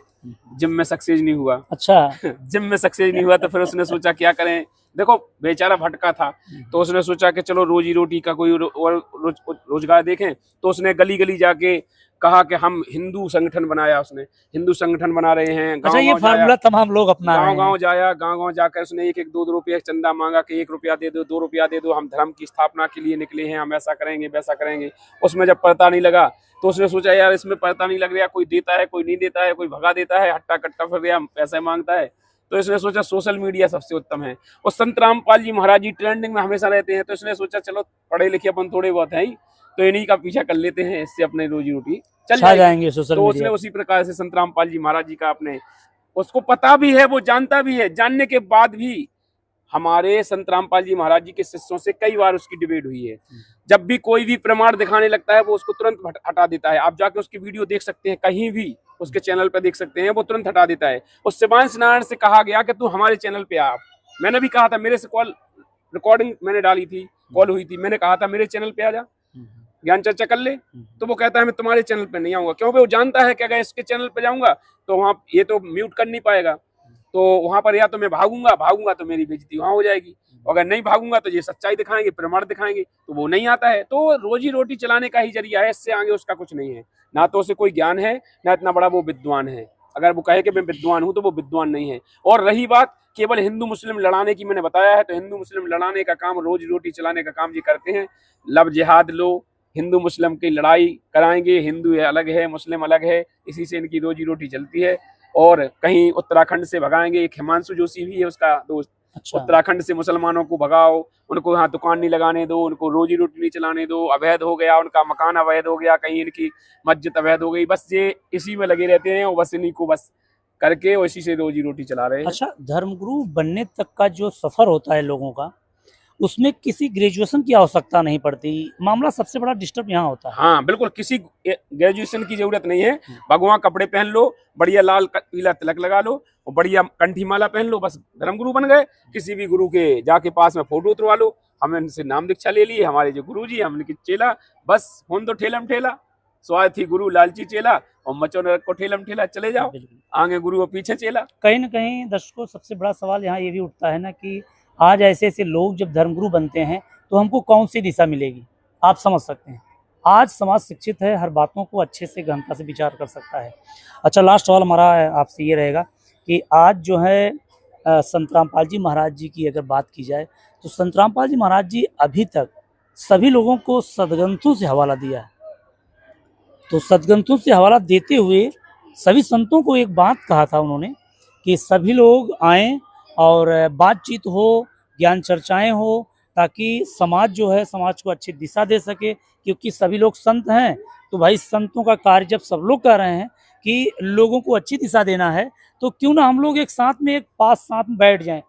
जिम में सक्सेस नहीं हुआ। अच्छा। जिम में सक्सेस नहीं हुआ तो फिर उसने सोचा क्या करें, देखो बेचारा भटका था, तो उसने सोचा कि चलो रोजी रोटी का कोई रोजगार देखें। तो उसने गली गली जाके कहा कि हम हिंदू संगठन बनाया, उसने हिंदू संगठन बना रहे हैं। अच्छा, ये फार्मूला तमाम लोग अपना रहे हैं। गांव जाकर उसने एक 2 रुपये चंदा मांगा कि 1 रुपया दे दो, 2 रुपया दे दो, हम धर्म की स्थापना के लिए निकले हैं, हम ऐसा करेंगे वैसा करेंगे। उसमें जब पता नहीं लगा तो उसने सोचा यार इसमें पता नहीं लग रहा, कोई देता है कोई नहीं देता है, कोई भगा देता है, हट्टा कट्टा फिर गया पैसे मांगता है। तो इसने सोचा सोशल मीडिया सबसे उत्तम है। और संत रामपाल जी महाराज जी ट्रेंडिंग में हमेशा रहते हैं, तो इसने सोचा चलो पढ़े लिखे अपन थोड़े बहुत हैं ही, तो इन्हीं का पीछा कर लेते हैं, इससे अपनी रोजी रोटी चल जाएंगे सोशल तो उसने उसी प्रकार से संत रामपाल जी महाराज जी का अपने, उसको पता भी है, वो जानता भी है, जानने के बाद भी हमारे संत रामपाल जी महाराज जी के शिष्यों से कई बार उसकी डिबेट हुई है। जब भी कोई भी प्रमाण दिखाने लगता है वो उसको तुरंत हटा देता है। आप जाके उसकी वीडियो देख सकते हैं, कहीं भी उसके चैनल पर देख सकते हैं, वो तुरंत हटा देता है। उस शिवांश नारायण से कहा गया कि तू हमारे चैनल पे आ। मैंने भी कहा था, मेरे से कॉल रिकॉर्डिंग मैंने डाली थी, कॉल हुई थी, मैंने कहा था मेरे चैनल पे आ जा, ज्ञान चर्चा कर ले। तो वो कहता है मैं तुम्हारे चैनल पे नहीं आऊंगा, क्योंकि वो जानता है कि अगर इसके चैनल पे जाऊंगा तो वहाँ ये तो म्यूट कर नहीं पाएगा, तो वहां पर या तो मैं भागूंगा तो मेरी बेइज्जती वहां हो जाएगी, अगर नहीं भागूंगा तो ये सच्चाई दिखाएंगे, प्रमाण दिखाएंगे, तो वो नहीं आता है। तो रोजी रोटी चलाने का ही जरिया है, इससे आगे उसका कुछ नहीं है। ना तो उसे कोई ज्ञान है, ना इतना बड़ा वो विद्वान है। अगर वो कहे कि मैं विद्वान हूं तो वो विद्वान नहीं है। और रही बात केवल हिंदू मुस्लिम लड़ाने की, मैंने बताया है, तो हिंदू मुस्लिम लड़ाने का काम, रोजी रोटी चलाने का काम ये करते हैं। लव जिहाद लो, हिंदू मुस्लिम की लड़ाई कराएंगे, हिंदू अलग है मुस्लिम अलग है, इसी से इनकी रोजी रोटी चलती है। और कहीं उत्तराखंड से भगाएंगे, एक हिमांशु जोशी भी है उसका दोस्त। अच्छा। उत्तराखंड से मुसलमानों को भगाओ, उनको यहाँ दुकान नहीं लगाने दो, उनको रोजी रोटी नहीं चलाने दो, अवैध हो गया उनका मकान, अवैध हो गया, कहीं इनकी मस्जिद अवैध हो गई, बस ये इसी में लगे रहते हैं और बस इन्हीं को बस करके इसी से रोजी रोटी चला रहे हैं। अच्छा, धर्मगुरु बनने तक का जो सफर होता है लोगों का, उसमें किसी ग्रेजुएशन की आवश्यकता नहीं पड़ती। मामला सबसे बड़ा डिस्टर्ब यहाँ होता है। हाँ बिल्कुल, किसी ग्रेजुएशन की जरूरत नहीं है। भगवान कपड़े पहन लो, बढ़िया लाल पीला तिलक लगा लो और बढ़िया कंठी माला पहन लो, बस धर्मगुरु बन गए। किसी भी गुरु के जाके पास में फोटो उतरवा लो, हमें इनसे नाम दीक्षा ले लिए, हमारे जो गुरु जी, हमने चेला, बस होन तो ठेलम ठेला, स्वार्थी गुरु लालची चेला, और मचो न रखो ठेलम ठेला, चले जाओ आगे गुरु और पीछे चेला। कहीं न कहीं दर्शकों, सबसे बड़ा सवाल यहाँ ये भी उठता है ना कि आज ऐसे ऐसे लोग जब धर्मगुरु बनते हैं तो हमको कौन सी दिशा मिलेगी। आप समझ सकते हैं, आज समाज शिक्षित है, हर बातों को अच्छे से गहनता से विचार कर सकता है। अच्छा, लास्ट सवाल हमारा आपसे ये रहेगा कि आज जो है संत रामपाल जी महाराज जी की अगर बात की जाए तो संत रामपाल जी महाराज जी अभी तक सभी लोगों को सदग्रंथों से हवाला दिया है। तो सदग्रंथों से हवाला देते हुए सभी संतों को एक बात कहा था उन्होंने कि सभी लोग आएँ और बातचीत हो, ज्ञान चर्चाएं हो, ताकि समाज जो है समाज को अच्छी दिशा दे सके। क्योंकि सभी लोग संत हैं, तो भाई संतों का कार्य जब सब लोग कर रहे हैं कि लोगों को अच्छी दिशा देना है, तो क्यों ना हम लोग एक साथ में साथ में बैठ जाएं।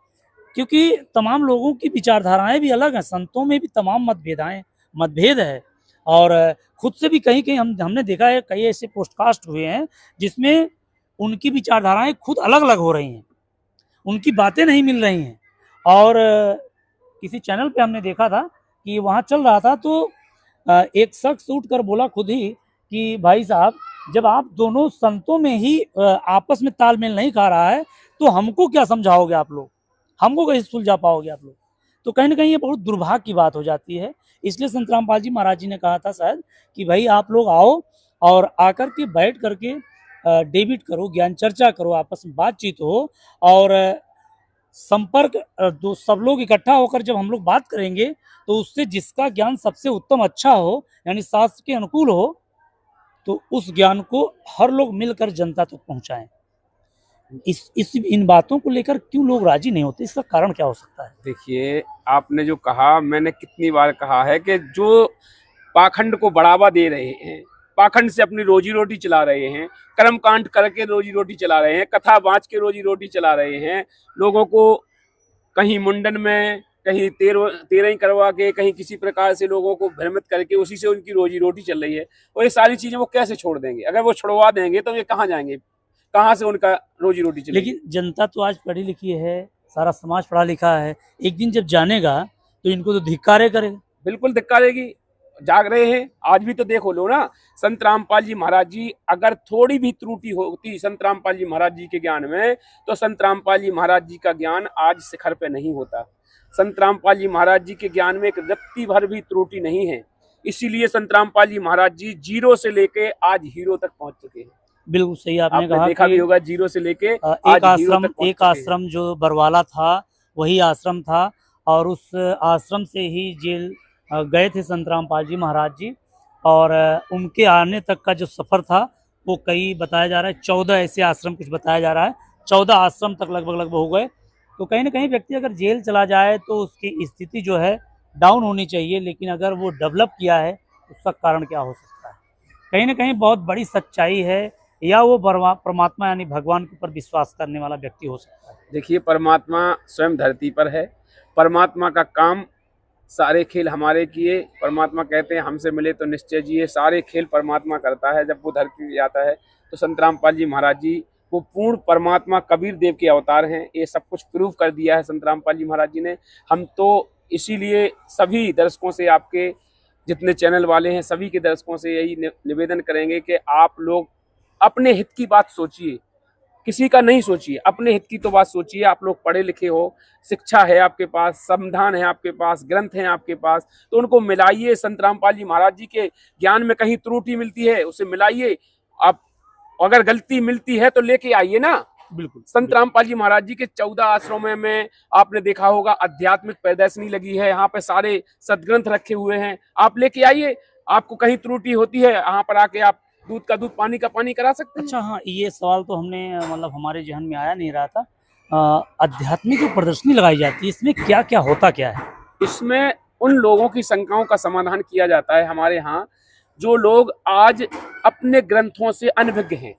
क्योंकि तमाम लोगों की विचारधाराएं भी अलग हैं, संतों में भी तमाम मतभेद है। और खुद से भी कहीं कहीं हमने देखा है, कई ऐसे पोस्टकास्ट हुए हैं जिसमें उनकी विचारधाराएं खुद अलग अलग हो रही हैं, उनकी बातें नहीं मिल रही हैं। और किसी चैनल पे हमने देखा था कि वहाँ चल रहा था, तो एक शख्स उठ कर बोला खुद ही कि भाई साहब, जब आप दोनों संतों में ही आपस में तालमेल नहीं खा रहा है तो हमको क्या समझाओगे आप लोग, हमको कैसे सुलझा पाओगे आप लोग। तो कहीं ना कहीं ये बहुत दुर्भाग्य की बात हो जाती है। इसलिए संत रामपाल जी महाराज जी ने कहा था शायद कि भाई आप लोग आओ और आकर के बैठ करके डेबिट करो, ज्ञान चर्चा करो, आपस में बातचीत हो, और संपर्क दो सब लोग इकट्ठा होकर जब हम लोग बात करेंगे तो उससे जिसका ज्ञान सबसे उत्तम अच्छा हो, यानी शास्त्र के अनुकूल हो, तो उस ज्ञान को हर लोग मिलकर जनता तक पहुंचाएं। इन बातों को लेकर क्यों लोग राजी नहीं होते, इसका कारण क्या हो सकता है? देखिए, आपने जो कहा, मैंने कितनी बार कहा है कि जो पाखंड को बढ़ावा दे रहे हैं, पाखंड से अपनी रोजी रोटी चला रहे हैं, कर्मकांड करके रोजी रोटी चला रहे हैं, कथा बाँच के रोजी रोटी चला रहे हैं, लोगों को कहीं मुंडन में, कहीं तेरही करवा के, कहीं किसी प्रकार से लोगों को भ्रमित करके उसी से उनकी रोजी रोटी चल रही है। और ये सारी चीजें वो कैसे छोड़ देंगे? अगर वो छुड़वा देंगे तो ये कहाँ जाएंगे, कहाँ से उनका रोजी रोटी चलेगी? लेकिन जनता तो आज पढ़ी लिखी है, सारा समाज पढ़ा लिखा है, एक दिन जब जानेगा तो इनको तो धिक्कारे करेगा। बिल्कुल धिक्कारेगी, जाग रहे हैं। आज भी तो देखो लो ना, संत रामपाल जी महाराज जी, अगर थोड़ी भी त्रुटि होती संत रामपाल जी महाराज जी के ज्ञान में, तो संत रामपाल जी महाराज जी का ज्ञान आज शिखर पे नहीं होता। संत रामपाल जी महाराज जी के ज्ञान में एक रत्ती भर भी त्रुटि नहीं है। इसीलिए संत रामपाल जी महाराज जी जीरो से लेके आज हीरो तक पहुंच चुके हैं। बिल्कुल सही आपने कहा देखा भी होगा, जीरो से लेके आज हीरो तक पहुंच एक आश्रम जो बरवाला था वही आश्रम था, और उस आश्रम से ही जेल गए थे संत रामपाल जी महाराज जी। और उनके आने तक का जो सफ़र था वो कई बताया जा रहा है 14 ऐसे आश्रम कुछ बताया जा रहा है, 14 आश्रम तक लगभग हो गए। तो कहीं ना कहीं व्यक्ति अगर जेल चला जाए तो उसकी स्थिति जो है डाउन होनी चाहिए, लेकिन अगर वो डेवलप किया है उसका कारण क्या हो सकता है? कहीं ना कहीं बहुत बड़ी सच्चाई है, या वो परमात्मा यानी भगवान के ऊपर विश्वास करने वाला व्यक्ति हो सकता है। देखिए, परमात्मा स्वयं धरती पर है। परमात्मा का काम सारे खेल हमारे किए। परमात्मा कहते हैं हमसे मिले तो निश्चय जिए। सारे खेल परमात्मा करता है। जब वो धरती पे आता है तो संत रामपाल जी महाराज जी वो पूर्ण परमात्मा कबीर देव के अवतार हैं। ये सब कुछ प्रूव कर दिया है संत रामपाल जी महाराज जी ने। हम तो इसीलिए सभी दर्शकों से, आपके जितने चैनल वाले हैं सभी के दर्शकों से यही निवेदन करेंगे कि आप लोग अपने हित की बात सोचिए, किसी का नहीं सोचिए, अपने हित की तो बात सोचिए। आप लोग पढ़े लिखे हो, शिक्षा है आपके पास, संविधान है आपके पास, ग्रंथ हैं आपके पास, तो उनको मिलाइए। संत रामपाल जी महाराज जी के ज्ञान में कहीं त्रुटि मिलती है उसे मिलाइए। आप अगर गलती मिलती है तो लेके आइए ना। बिल्कुल। संत रामपाल जी महाराज जी के 14 आश्रमों में आपने देखा होगा आध्यात्मिक प्रदर्शनी लगी है। यहाँ पे सारे सदग्रंथ रखे हुए हैं, आप लेके आइए। आपको कहीं त्रुटि होती है, यहाँ पर आके आप दूध का दूध, पानी का पानी करा सकते हैं। अच्छा, हाँ, ये सवाल तो हमने मतलब हमारे जहन में आया नहीं रहा था। आध्यात्मिक जो प्रदर्शनी लगाई जाती है इसमें क्या क्या होता क्या है? इसमें उन लोगों की शंकाओं का समाधान किया जाता है। हमारे यहाँ जो लोग आज अपने ग्रंथों से अनभिज्ञ हैं,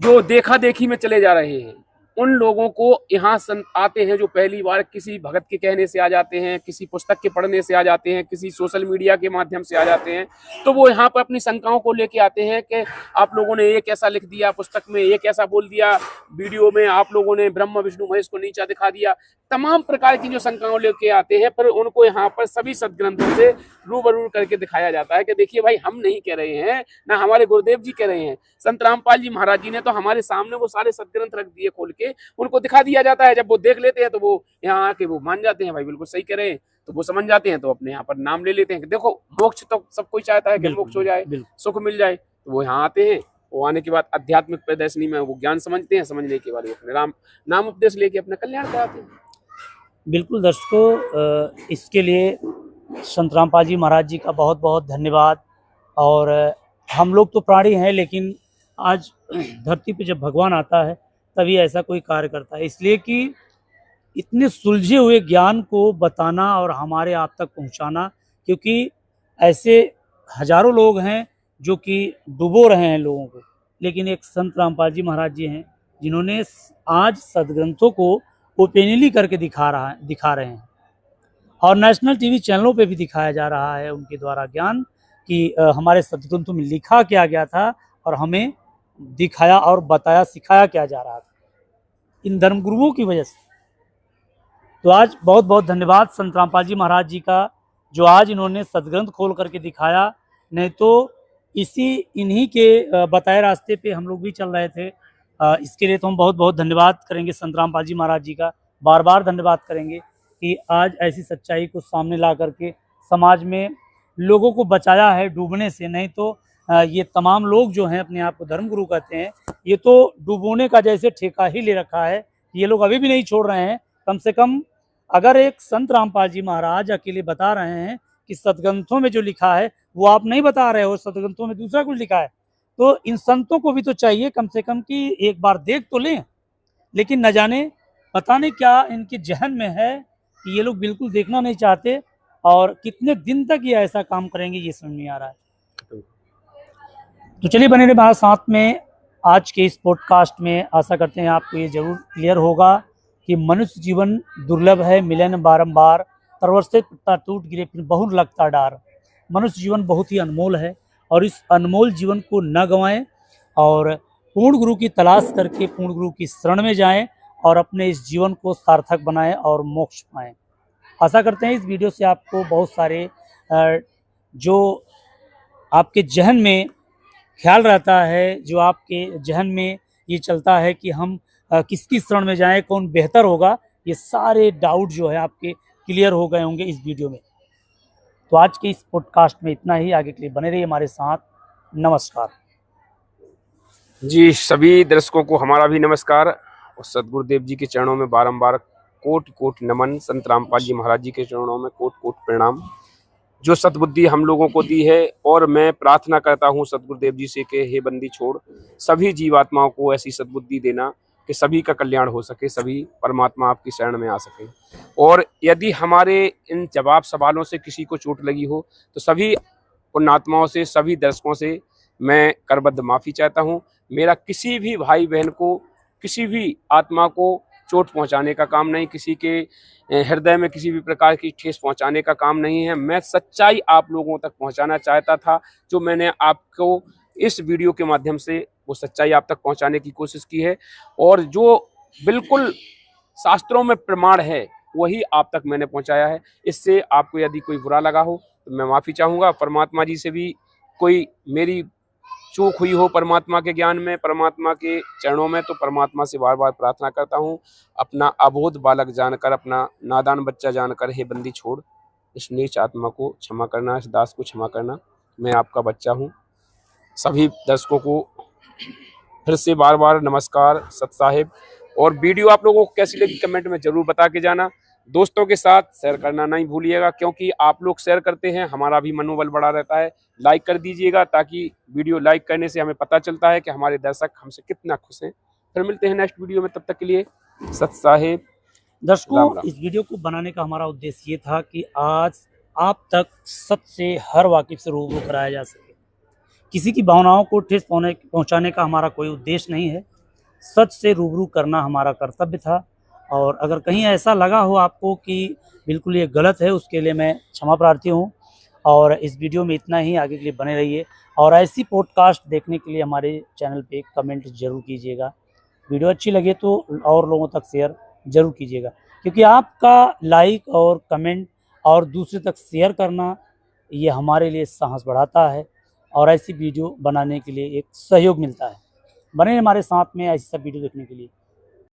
जो देखा देखी में चले जा रहे हैं, उन लोगों को यहाँ आते हैं जो पहली बार किसी भगत के कहने से आ जाते हैं, किसी पुस्तक के पढ़ने से आ जाते हैं, किसी सोशल मीडिया के माध्यम से आ जाते हैं। तो वो यहाँ पर अपनी शंकाओं को लेके आते हैं कि आप लोगों ने ये कैसा लिख दिया, पुस्तक में ये कैसा बोल दिया, वीडियो में आप लोगों ने ब्रह्मा विष्णु महेश को नीचा दिखा दिया। तमाम प्रकार की जो शंकाओं लेके आते हैं, पर उनको यहाँ पर सभी सदग्रंथों से रूबरू करके दिखाया जाता है कि देखिए भाई, हम नहीं कह रहे हैं, ना हमारे गुरुदेव जी कह रहे हैं, संत रामपाल जी महाराज जी ने तो हमारे सामने वो सारे सदग्रंथ रख दिए खोल के, उनको दिखा दिया जाता है। जब वो देख लेते हैं तो वो यहाँ आके वो मान जाते हैं, भाई बिल्कुल सही कह रहे हैं, तो वो समझ जाते हैं, तो अपने यहाँ पर नाम ले लेते हैं कि देखो, मोक्ष तो सब कोई चाहता है कि मोक्ष हो जाए, सुख मिल जाए। तो वो यहाँ आते हैं, वो आने के बाद आध्यात्मिक प्रदर्शनी में वो ज्ञान समझते हैं, समझने के बाद वो अपने नाम उपदेश लेके अपना कल्याण कराते हैं। बिल्कुल दर्शकों, इसके लिए संत रामपाल जी महाराज जी का बहुत बहुत धन्यवाद। और हम लोग तो प्राणी हैं, लेकिन आज धरती पे जब भगवान आता है तभी ऐसा कोई कार्य करता है, इसलिए कि इतने सुलझे हुए ज्ञान को बताना और हमारे आप तक पहुंचाना, क्योंकि ऐसे हजारों लोग हैं जो कि डुबो रहे हैं लोगों को, लेकिन एक संत रामपाल जी महाराज जी हैं जिन्होंने आज सदग्रंथों को ओपनली करके दिखा रहे हैं, और नेशनल टीवी चैनलों पे भी दिखाया जा रहा है उनके द्वारा ज्ञान कि हमारे सदग्रंथों में लिखा क्या गया था और हमें दिखाया और बताया, सिखाया क्या जा रहा था इन धर्मगुरुओं की वजह से। तो आज बहुत बहुत धन्यवाद संत रामपाल जी महाराज जी का, जो आज इन्होंने सदग्रंथ खोल करके दिखाया। नहीं तो इन्हीं के बताए रास्ते पे हम लोग भी चल रहे थे। इसके लिए तो हम बहुत बहुत धन्यवाद करेंगे संत रामपाल जी महाराज जी का, बार बार धन्यवाद करेंगे कि आज ऐसी सच्चाई को सामने ला करके समाज में लोगों को बचाया है डूबने से। नहीं तो ये तमाम लोग जो हैं अपने आप को धर्मगुरु कहते हैं, ये तो डुबोने का जैसे ठेका ही ले रखा है। ये लोग अभी भी नहीं छोड़ रहे हैं। कम से कम अगर एक संत रामपाल जी महाराज अकेले बता रहे हैं कि सदग्रंथों में जो लिखा है वो आप नहीं बता रहे हो, सदग्रंथों में दूसरा कुछ लिखा है, तो इन संतों को भी तो चाहिए कम से कम कि एक बार देख तो लें। लेकिन न जाने पता नहीं क्या इनके जहन में है कि ये लोग बिल्कुल देखना नहीं चाहते, और कितने दिन तक ये ऐसा काम करेंगे ये समझ नहीं आ रहा है। तो चलिए बने रहे हमारे साथ में आज के इस पॉडकास्ट में। आशा करते हैं आपको ये जरूर क्लियर होगा कि मनुष्य जीवन दुर्लभ है, मिलन बारंबार, तरवरसे पत्ता टूट गिरे फिर बहुर लगता डार। मनुष्य जीवन बहुत ही अनमोल है और इस अनमोल जीवन को न गंवाएं और पूर्ण गुरु की तलाश करके पूर्ण गुरु की शरण में जाएं और अपने इस जीवन को सार्थक बनाएं और मोक्ष पाएं। आशा करते हैं इस वीडियो से आपको बहुत सारे जो आपके जहन में ख्याल रहता है, जो आपके जहन में ये चलता है कि हम किसकी शरण में जाएं, कौन बेहतर होगा, ये सारे डाउट जो है आपके क्लियर हो गए होंगे इस वीडियो में। तो आज के इस पॉडकास्ट में इतना ही। आगे के लिए बने रहिए हमारे साथ। नमस्कार जी, सभी दर्शकों को हमारा भी नमस्कार और सदगुरुदेव जी के चरणों में बारंबार कोटि कोटि नमन। संत रामपाल जी महाराज जी के चरणों में कोटि कोटि प्रणाम। जो सद्बुद्धि हम लोगों को दी है, और मैं प्रार्थना करता हूँ सदगुरुदेव जी से कि हे बंदी छोड़, सभी जीवात्माओं को ऐसी सद्बुद्धि देना कि सभी का कल्याण हो सके, सभी परमात्मा आपकी शरण में आ सके। और यदि हमारे इन जवाब सवालों से किसी को चोट लगी हो तो सभी पुण्यात्माओं से, सभी दर्शकों से मैं करबद्ध माफ़ी चाहता हूँ। मेरा किसी भी भाई बहन को, किसी भी आत्मा को चोट पहुंचाने का काम नहीं, किसी के हृदय में किसी भी प्रकार की ठेस पहुंचाने का काम नहीं है। मैं सच्चाई आप लोगों तक पहुंचाना चाहता था। जो मैंने आपको इस वीडियो के माध्यम से वो सच्चाई आप तक पहुंचाने की कोशिश की है, और जो बिल्कुल शास्त्रों में प्रमाण है वही आप तक मैंने पहुंचाया है। इससे आपको यदि कोई बुरा लगा हो तो मैं माफ़ी चाहूँगा। परमात्मा जी से भी कोई मेरी चूक हुई हो परमात्मा के ज्ञान में, परमात्मा के चरणों में, तो परमात्मा से बार बार प्रार्थना करता हूँ, अपना अबोध बालक जानकर, अपना नादान बच्चा जानकर हे बंदी छोड़, इस नीच आत्मा को क्षमा करना, इस दास को क्षमा करना। मैं आपका बच्चा हूँ। सभी दर्शकों को फिर से बार बार नमस्कार सत साहिब। और वीडियो आप लोगों को कैसी लगी कमेंट में जरूर बता के जाना। दोस्तों के साथ शेयर करना नहीं भूलिएगा, क्योंकि आप लोग शेयर करते हैं हमारा भी मनोबल बढ़ा रहता है। लाइक कर दीजिएगा, ताकि वीडियो लाइक करने से हमें पता चलता है कि हमारे दर्शक हमसे कितना खुश हैं। फिर मिलते हैं नेक्स्ट वीडियो में, तब तक के लिए सत साहिब। दर्शकों, राम राम। इस वीडियो को बनाने का हमारा उद्देश्य ये था कि आज आप तक सत्य से हर वाकिफ से रूबरू कराया जा सके। किसी की भावनाओं को ठेस पहुंचाने का हमारा कोई उद्देश्य नहीं है। सच से रूबरू करना हमारा कर्तव्य था। और अगर कहीं ऐसा लगा हो आपको कि बिल्कुल ये गलत है, उसके लिए मैं क्षमा प्रार्थी हूँ। और इस वीडियो में इतना ही। आगे के लिए बने रहिए और ऐसी पॉडकास्ट देखने के लिए हमारे चैनल पे कमेंट जरूर कीजिएगा। वीडियो अच्छी लगे तो और लोगों तक शेयर जरूर कीजिएगा, क्योंकि आपका लाइक और कमेंट और दूसरे तक शेयर करना ये हमारे लिए साहस बढ़ाता है और ऐसी वीडियो बनाने के लिए एक सहयोग मिलता है। बने हमारे साथ में ऐसी सब वीडियो देखने के लिए।